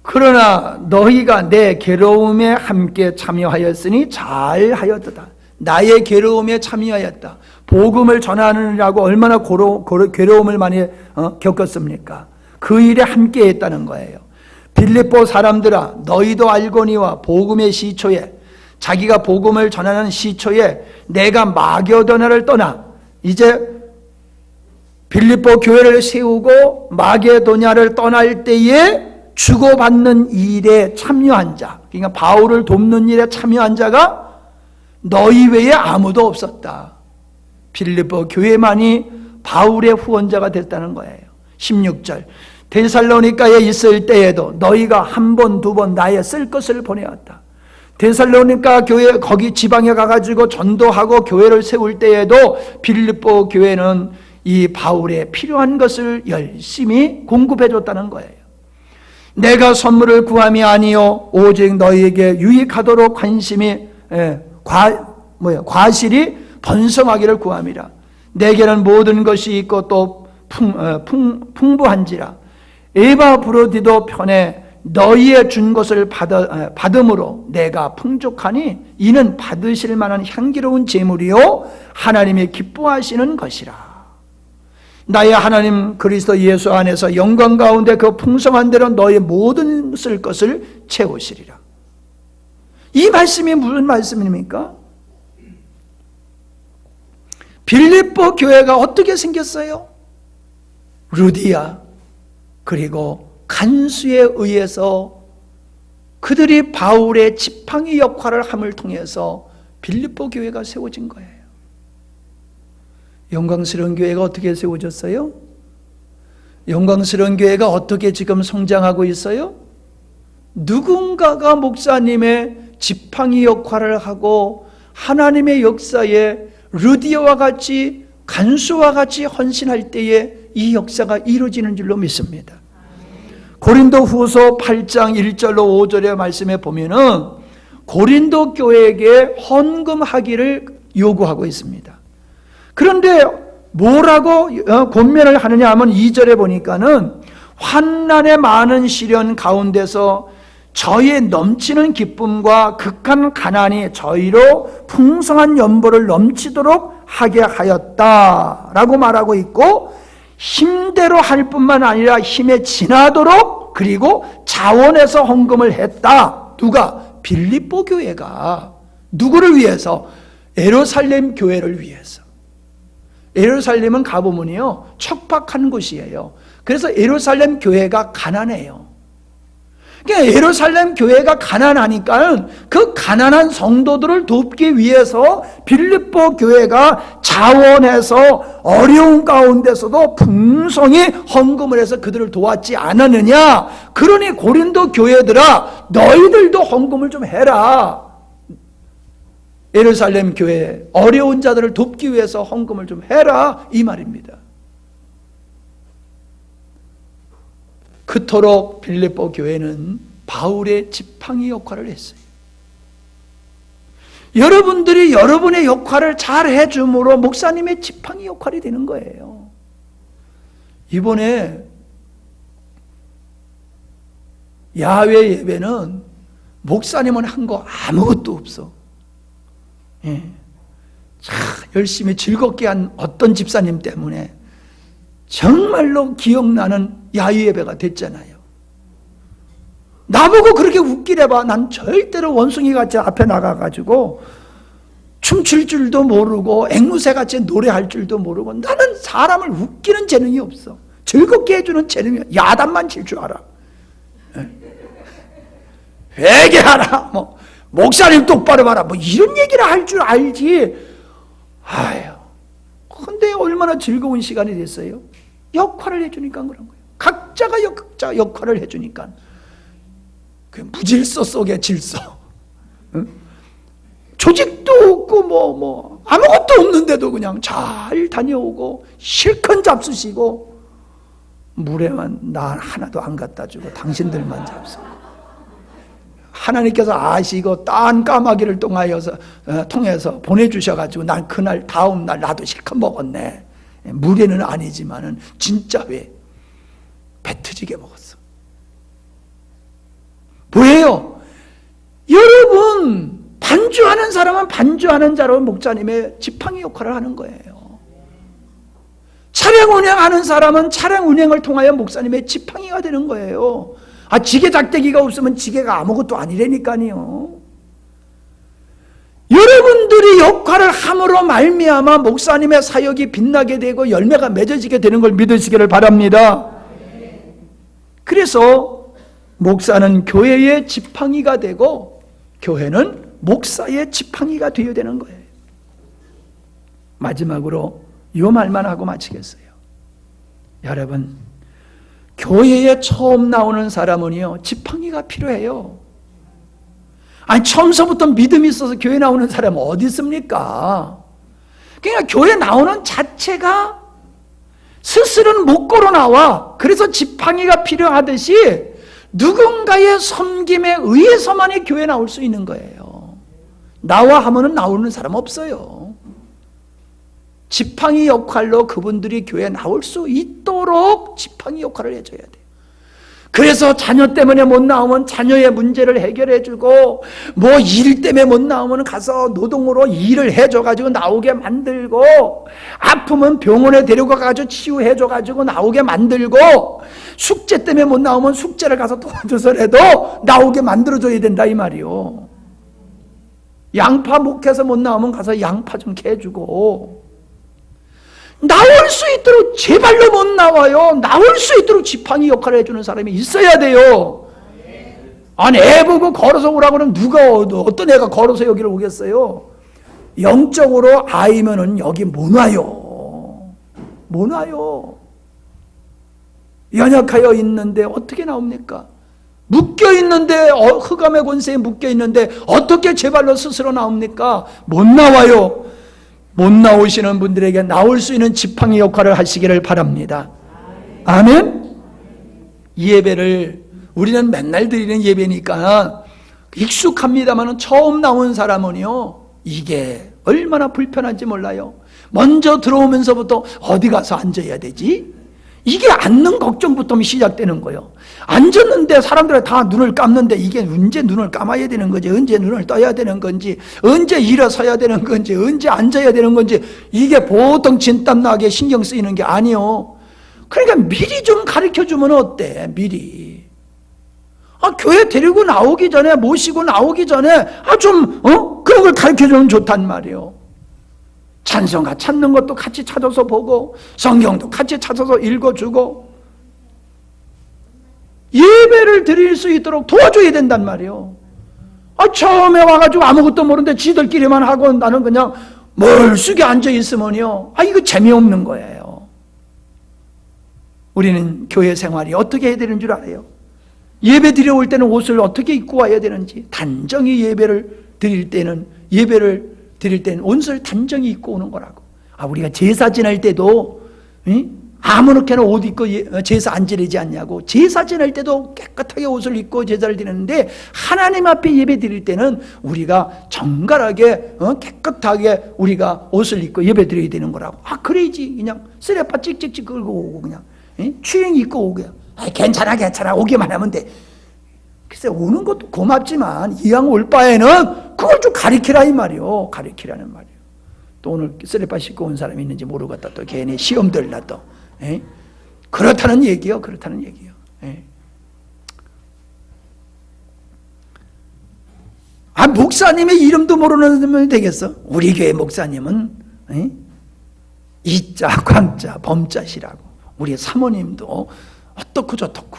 그러나 너희가 내 괴로움에 함께 참여하였으니 잘하였도다. 나의 괴로움에 참여하였다. 복음을 전하느라고 얼마나 괴로움을 많이 겪었습니까? 그 일에 함께 했다는 거예요. 빌립보 사람들아, 너희도 알거니와 복음의 시초에, 자기가 복음을 전하는 시초에 내가 마게도냐를 떠나 이제 빌립보 교회를 세우고 마게도냐를 떠날 때에 주고받는 일에 참여한 자, 그러니까 바울을 돕는 일에 참여한 자가 너희 외에 아무도 없었다. 빌립보 교회만이 바울의 후원자가 됐다는 거예요. 16절. 데살로니가에 있을 때에도 너희가 한 번, 두 번 나의 쓸 것을 보내었다. 데살로니가 교회 거기 지방에 가가지고 전도하고 교회를 세울 때에도 빌립보 교회는 이 바울의 필요한 것을 열심히 공급해 줬다는 거예요. 내가 선물을 구함이 아니요 오직 너희에게 유익하도록 관심이 과실이 번성하기를 구함이라. 내게는 모든 것이 있고 또 풍부한지라. 에바브로디도 편에 너희의 준 것을 받음으로 내가 풍족하니 이는 받으실 만한 향기로운 제물이요 하나님이 기뻐하시는 것이라. 나의 하나님 그리스도 예수 안에서 영광 가운데 그 풍성한 대로 너의 모든 쓸 것을 채우시리라. 이 말씀이 무슨 말씀입니까? 빌립보 교회가 어떻게 생겼어요? 루디아 그리고 간수에 의해서 그들이 바울의 지팡이 역할을 함을 통해서 빌립보 교회가 세워진 거예요. 영광스러운 교회가 어떻게 세워졌어요? 영광스러운 교회가 어떻게 지금 성장하고 있어요? 누군가가 목사님의 지팡이 역할을 하고 하나님의 역사에 루디아와 같이 간수와 같이 헌신할 때에 이 역사가 이루어지는 줄로 믿습니다. 고린도 후서 8장 1절로 5절의 말씀에 보면은 고린도 교회에게 헌금하기를 요구하고 있습니다. 그런데 뭐라고 권면을 하느냐 하면 2절에 보니까는 환난의 많은 시련 가운데서 저희의 넘치는 기쁨과 극한 가난이 저희로 풍성한 연보를 넘치도록 하게 하였다라고 말하고 있고, 힘대로 할 뿐만 아니라 힘에 지나도록 그리고 자원해서 헌금을 했다. 누가? 빌립보 교회가. 누구를 위해서? 예루살렘 교회를 위해서. 예루살렘은 가보면요 척박한 곳이에요. 그래서 예루살렘 교회가 가난해요. 그러니까 예루살렘 교회가 가난하니까 그 가난한 성도들을 돕기 위해서 빌립보 교회가 자원해서 어려운 가운데서도 풍성히 헌금을 해서 그들을 도왔지 않았느냐. 그러니 고린도 교회들아, 너희들도 헌금을 좀 해라. 예루살렘 교회 어려운 자들을 돕기 위해서 헌금을 좀 해라, 이 말입니다. 그토록 빌립보 교회는 바울의 지팡이 역할을 했어요. 여러분들이 여러분의 역할을 잘 해줌으로 목사님의 지팡이 역할이 되는 거예요. 이번에 야외 예배는 목사님은 한 거 아무것도 없어. 열심히 즐겁게 한 어떤 집사님 때문에 정말로 기억나는 야외 예배가 됐잖아요. 나보고 그렇게 웃기래봐. 난 절대로 원숭이같이 앞에 나가가지고 춤출 줄도 모르고 앵무새같이 노래할 줄도 모르고, 나는 사람을 웃기는 재능이 없어. 즐겁게 해주는 재능이, 야단만 칠 줄 알아. 회개하라, 목사님 똑바로 봐라. 뭐 이런 얘기를 할 줄 알지. 아유. 근데 얼마나 즐거운 시간이 됐어요. 역할을 해주니까 그런 거예요. 각자가 각자 역할을 해주니까. 그 무질서 속의 질서. 응? 조직도 없고 아무것도 없는데도 그냥 잘 다녀오고 실컷 잡수시고 물에만 나 하나도 안 갖다 주고 당신들만 잡수. 하나님께서 아시고 딴 까마귀를 통해서 보내주셔가지고 난 그날 다음 날 나도 실컷 먹었네. 물에는 아니지만은 진짜 배 터지게 먹었어. 뭐예요? 여러분 반주하는 사람은 반주하는 자로 목사님의 지팡이 역할을 하는 거예요. 차량 운행하는 사람은 차량 운행을 통하여 목사님의 지팡이가 되는 거예요. 지게 작대기가 없으면 지게가 아무것도 아니라니까요. 여러분들이 역할을 함으로 말미암아 목사님의 사역이 빛나게 되고 열매가 맺어지게 되는 걸 믿으시기를 바랍니다. 그래서 목사는 교회의 지팡이가 되고 교회는 목사의 지팡이가 되어야 되는 거예요. 마지막으로 이 말만 하고 마치겠어요. 여러분, 교회에 처음 나오는 사람은요, 지팡이가 필요해요. 처음서부터 믿음이 있어서 교회 나오는 사람은 어디 있습니까? 그러니까 교회 나오는 자체가 스스로는 못 걸어 나와. 그래서 지팡이가 필요하듯이 누군가의 섬김에 의해서만이 교회 나올 수 있는 거예요. 나와 하면은 나오는 사람 없어요. 지팡이 역할로 그분들이 교회에 나올 수 있도록 지팡이 역할을 해줘야 돼요. 그래서 자녀 때문에 못 나오면 자녀의 문제를 해결해주고 일 때문에 못 나오면 가서 노동으로 일을 해줘가지고 나오게 만들고 아프면 병원에 데려가가지고 치유해줘가지고 나오게 만들고 숙제 때문에 못 나오면 숙제를 가서 도와줘서라도 나오게 만들어줘야 된다 이 말이요. 양파 목해서 못 나오면 가서 양파 좀 캐주고 나올 수 있도록 제발로 못 나와요. 나올 수 있도록 지팡이 역할을 해주는 사람이 있어야 돼요. 애 보고 걸어서 오라고 그러면 어떤 애가 걸어서 여기를 오겠어요? 영적으로 아이면은 여기 못 와요. 못 와요. 연약하여 있는데 어떻게 나옵니까? 묶여 있는데 흑암의 권세에 묶여 있는데 어떻게 제발로 스스로 나옵니까? 못 나와요. 못 나오시는 분들에게 나올 수 있는 지팡이 역할을 하시기를 바랍니다. 아멘? 이 예배를 우리는 맨날 드리는 예배니까 익숙합니다만 처음 나온 사람은요, 이게 얼마나 불편한지 몰라요. 먼저 들어오면서부터 어디 가서 앉아야 되지? 이게 앉는 걱정부터 시작되는 거예요. 앉았는데 사람들이 다 눈을 감는데 이게 언제 눈을 감아야 되는 건지, 언제 눈을 떠야 되는 건지, 언제 일어서야 되는 건지, 언제 앉아야 되는 건지, 이게 보통 진땀나게 신경 쓰이는 게 아니요. 그러니까 미리 좀 가르쳐주면 어때? 미리. 교회 데리고 나오기 전에, 모시고 나오기 전에 그런 걸 가르쳐주면 좋단 말이에요. 찬송가 찾는 것도 같이 찾아서 보고 성경도 같이 찾아서 읽어주고 예배를 드릴 수 있도록 도와줘야 된단 말이에요. 처음에 와가지고 아무것도 모르는데 지들끼리만 하고 나는 그냥 멀쑥이 앉아있으면요, 이거 재미없는 거예요. 우리는 교회 생활이 어떻게 해야 되는 줄 알아요? 예배 드려 올 때는 옷을 어떻게 입고 와야 되는지, 단정히 예배를 드릴 때는 옷을 단정히 입고 오는 거라고. 우리가 제사 지낼 때도 아무렇게나 옷 입고 제사 안 지내지 않냐고. 제사 지낼 때도 깨끗하게 옷을 입고 제사를 드리는데 하나님 앞에 예배 드릴 때는 우리가 정갈하게 깨끗하게 우리가 옷을 입고 예배 드려야 되는 거라고. 그래야지. 그냥 쓰레빠 찍찍찍 끌고 오고 그냥 추행 입고 오고 괜찮아 오기만 하면 돼. 글쎄 오는 것도 고맙지만 이왕 올 바에는 그걸 좀 가리키라 이 말이요. 가리키라는 말이요. 또 오늘 쓰레빠 씻고 온 사람이 있는지 모르겠다. 또 괜히 시험 들라 또. 그렇다는 얘기요. 그렇다는 얘기요. 목사님의 이름도 모르는 분이 되겠어? 우리 교회 목사님은 이자, 광자, 범자시라고. 우리 사모님도 어떻고 저떻고.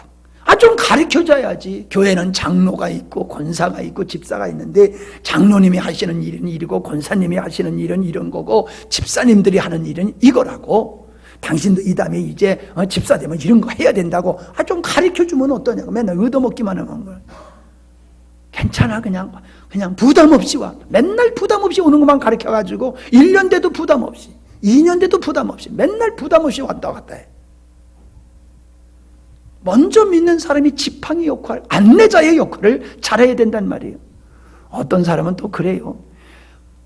좀 가르쳐줘야지. 교회는 장로가 있고 권사가 있고 집사가 있는데 장로님이 하시는 일은 일이고 권사님이 하시는 일은 이런 거고 집사님들이 하는 일은 이거라고. 당신도 이 다음에 이제 집사 되면 이런 거 해야 된다고 좀 가르쳐주면 어떠냐고. 맨날 얻어먹기만 하는 거야. 괜찮아. 그냥 부담 없이 와. 맨날 부담 없이 오는 것만 가르쳐가지고 1년 돼도 부담 없이 2년 돼도 부담 없이 맨날 부담 없이 왔다 갔다 해. 먼저 믿는 사람이 지팡이 역할, 안내자의 역할을 잘해야 된단 말이에요. 어떤 사람은 또 그래요.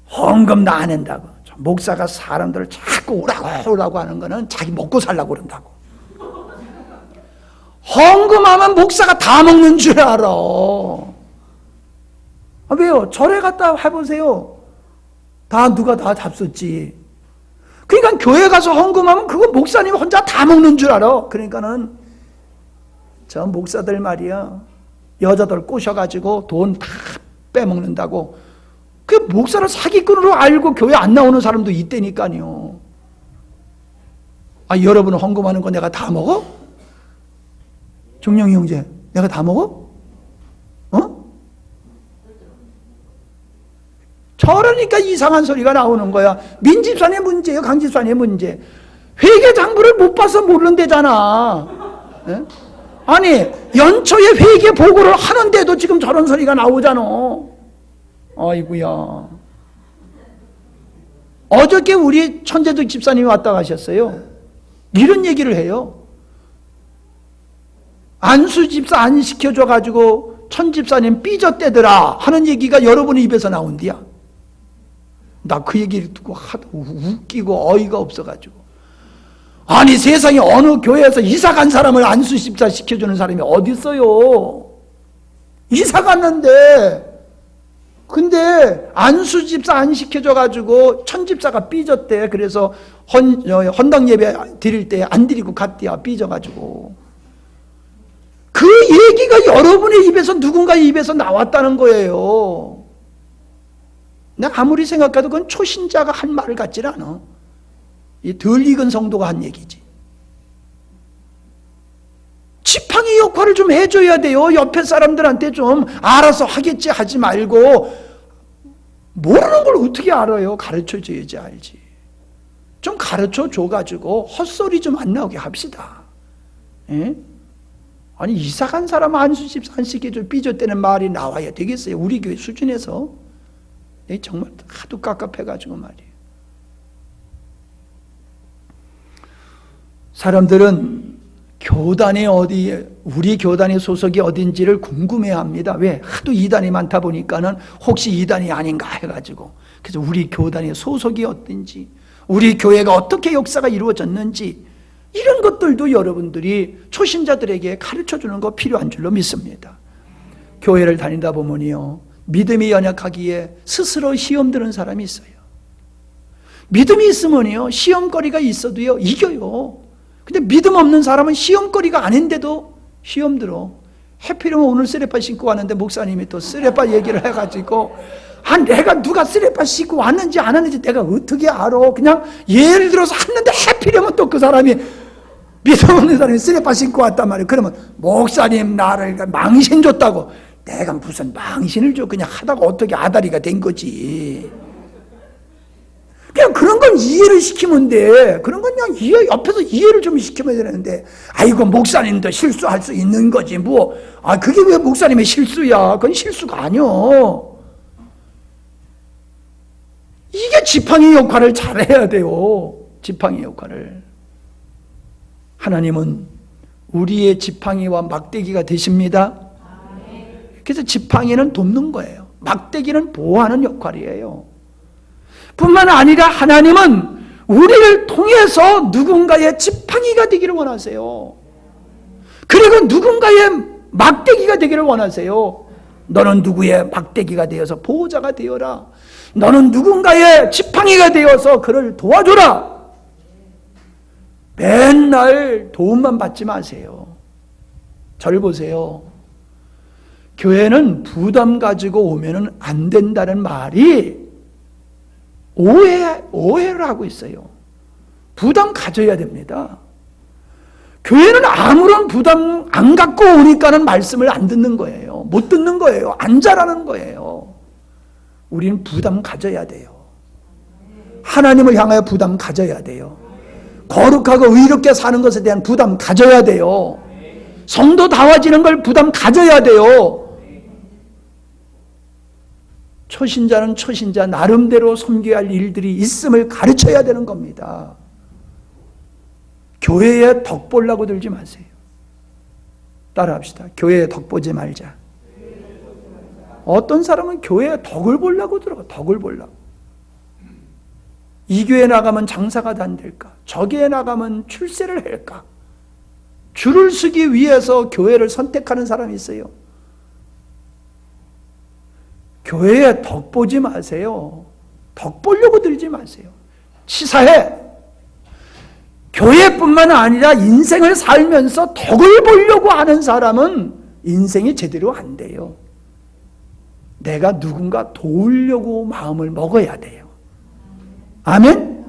헌금 다 안 낸다고. 목사가 사람들을 자꾸 오라고 하는 거는 자기 먹고 살라고 그런다고. 헌금하면 목사가 다 먹는 줄 알아. 왜요? 절에 갔다 해보세요. 누가 다 잡섰지. 그러니까 교회 가서 헌금하면 그거 목사님 혼자 다 먹는 줄 알아. 그러니까는 저 목사들 말이야, 여자들 꼬셔가지고 돈 다 빼먹는다고. 그 목사를 사기꾼으로 알고 교회 안 나오는 사람도 있다니까요. 여러분은 헌금하는 거 내가 다 먹어? 정영이 형제, 내가 다 먹어? 저러니까 이상한 소리가 나오는 거야. 민집산의 문제예요, 강집산의 문제. 회계장부를 못 봐서 모른대잖아. 예? 아니, 연초에 회계 보고를 하는데도 지금 저런 소리가 나오잖아. 아이고야. 어저께 우리 천재득 집사님이 왔다 가셨어요. 이런 얘기를 해요. 안수 집사 안 시켜줘가지고 천 집사님 삐졌대더라 하는 얘기가 여러분의 입에서 나온디야. 나 그 얘기를 듣고 하도 웃기고 어이가 없어가지고. 아니, 세상에 어느 교회에서 이사 간 사람을 안수 집사 시켜주는 사람이 어디 있어요? 이사 갔는데, 근데 안수 집사 안 시켜줘가지고 천 집사가 삐졌대. 그래서 헌당 예배 드릴 때 안 드리고 갔대야, 삐져가지고. 그 얘기가 여러분의 입에서 누군가의 입에서 나왔다는 거예요. 내가 아무리 생각해도 그건 초신자가 한 말 같질 않아. 덜 익은 성도가 한 얘기지. 지팡이 역할을 좀 해줘야 돼요. 옆에 사람들한테 좀 알아서 하겠지 하지 말고, 모르는 걸 어떻게 알아요? 가르쳐줘야지 알지. 좀 가르쳐줘가지고 헛소리 좀 안 나오게 합시다. 예? 아니, 이사간 사람 안수집사 안 시켜줘 삐졌다는 말이 나와야 되겠어요? 우리 교회 수준에서. 정말 하도 깝깝해가지고 말이에요. 사람들은 교단이 우리 교단의 소속이 어딘지를 궁금해합니다. 왜? 하도 이단이 많다 보니까는 혹시 이단이 아닌가 해가지고. 그래서 우리 교단의 소속이 어딘지, 우리 교회가 어떻게 역사가 이루어졌는지, 이런 것들도 여러분들이 초신자들에게 가르쳐주는 거 필요한 줄로 믿습니다. 교회를 다니다 보면요, 믿음이 연약하기에 스스로 시험 드는 사람이 있어요. 믿음이 있으면요, 시험거리가 있어도요, 이겨요. 근데 믿음 없는 사람은 시험거리가 아닌데도 시험 들어. 해피려면 오늘 쓰레빠 신고 왔는데 목사님이 또 쓰레빠 얘기를 해가지고, 내가 누가 쓰레빠 신고 왔는지 안 왔는지 내가 어떻게 알아? 그냥 예를 들어서 했는데 해피려면 또 그 사람이, 믿음 없는 사람이 쓰레빠 신고 왔단 말이에요. 그러면 목사님 나를 망신 줬다고. 내가 무슨 망신을 줘. 그냥 하다가 어떻게 아다리가 된 거지. 그냥 그런 건 이해를 시키면 돼. 그런 건 그냥 옆에서 이해를 좀 시키면 되는데, 아이고, 목사님도 실수할 수 있는 거지. 그게 왜 목사님의 실수야? 그건 실수가 아니여. 이게 지팡이 역할을 잘해야 돼요. 지팡이 역할을. 하나님은 우리의 지팡이와 막대기가 되십니다. 그래서 지팡이는 돕는 거예요. 막대기는 보호하는 역할이에요. 뿐만 아니라 하나님은 우리를 통해서 누군가의 지팡이가 되기를 원하세요. 그리고 누군가의 막대기가 되기를 원하세요. 너는 누구의 막대기가 되어서 보호자가 되어라. 너는 누군가의 지팡이가 되어서 그를 도와줘라. 맨날 도움만 받지 마세요. 저를 보세요. 교회는 부담 가지고 오면은 안 된다는 말이 오해를 하고 있어요. 부담 가져야 됩니다. 교회는 아무런 부담 안 갖고 오니까는 말씀을 안 듣는 거예요. 못 듣는 거예요. 안 자라는 거예요. 우리는 부담 가져야 돼요. 하나님을 향하여 부담 가져야 돼요. 거룩하고 의롭게 사는 것에 대한 부담 가져야 돼요. 성도다워지는 걸 부담 가져야 돼요. 초신자는 초신자 나름대로 섬겨야 할 일들이 있음을 가르쳐야 되는 겁니다. 교회에 덕 보려고 들지 마세요. 따라합시다. 교회에 덕 보지 말자. 어떤 사람은 교회에 덕을 보려고 들어가. 덕을 보려고. 이 교회 나가면 장사가 안 될까? 저 교회 나가면 출세를 할까? 줄을 서기 위해서 교회를 선택하는 사람이 있어요. 교회에 덕 보지 마세요. 덕 보려고 들지 마세요. 치사해. 교회뿐만 아니라 인생을 살면서 덕을 보려고 하는 사람은 인생이 제대로 안 돼요. 내가 누군가 도우려고 마음을 먹어야 돼요. 아멘?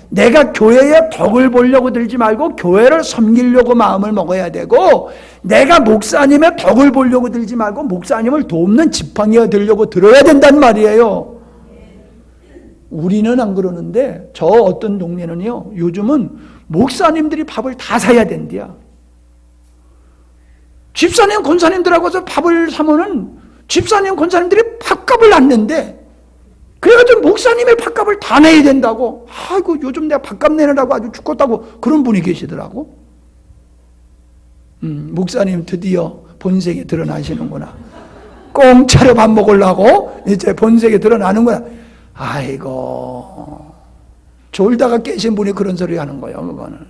내가 교회에 덕을 보려고 들지 말고 교회를 섬기려고 마음을 먹어야 되고, 내가 목사님의 덕을 보려고 들지 말고 목사님을 돕는 지팡이가 되려고 들어야 된단 말이에요. 우리는 안 그러는데 저 어떤 동네는요, 요즘은 목사님들이 밥을 다 사야 된대요. 집사님, 권사님들하고서 밥을 사면은 집사님, 권사님들이 밥값을 안 낸대. 그래가지고 목사님의 밥값을 다 내야 된다고. 아이고, 요즘 내가 밥값 내느라고 아주 죽겠다고 그런 분이 계시더라고. 목사님 드디어 본색이 드러나시는구나. 공짜로 밥 먹으려고 이제 본색이 드러나는구나. 아이고, 졸다가 깨신 분이 그런 소리 하는 거예요. 그거는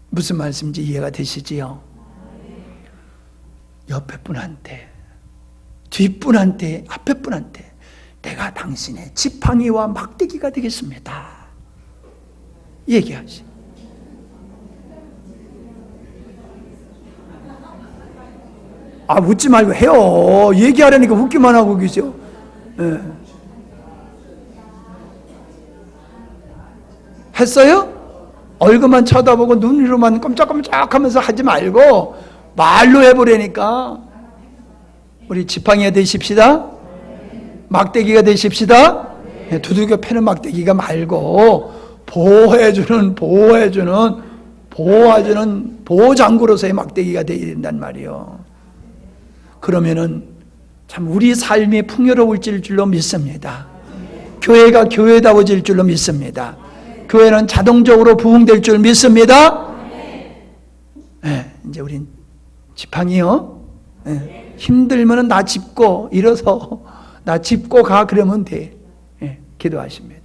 무슨 말씀인지 이해가 되시지요? 옆에 분한테, 뒷분한테, 앞에 분한테 내가 당신의 지팡이와 막대기가 되겠습니다. 얘기하시. 웃지 말고 해요. 얘기하려니까 웃기만 하고 계세요. 네. 했어요? 얼굴만 쳐다보고 눈으로만 깜짝깜짝 하면서 하지 말고 말로 해보려니까. 우리 지팡이가 되십시다. 막대기가 되십시다. 두들겨 패는 막대기가 말고 보호해주는 보호장구로서의 막대기가 되어야 된단 말이에요. 그러면은 참 우리 삶이 풍요로워질 줄로 믿습니다. 교회가 교회다워질 줄로 믿습니다. 교회는 자동적으로 부흥될 줄 믿습니다. 네, 이제 우린 지팡이요. 네, 힘들면은 나 짚고 일어서 나 짚고 가 그러면 돼. 네, 기도하십니다.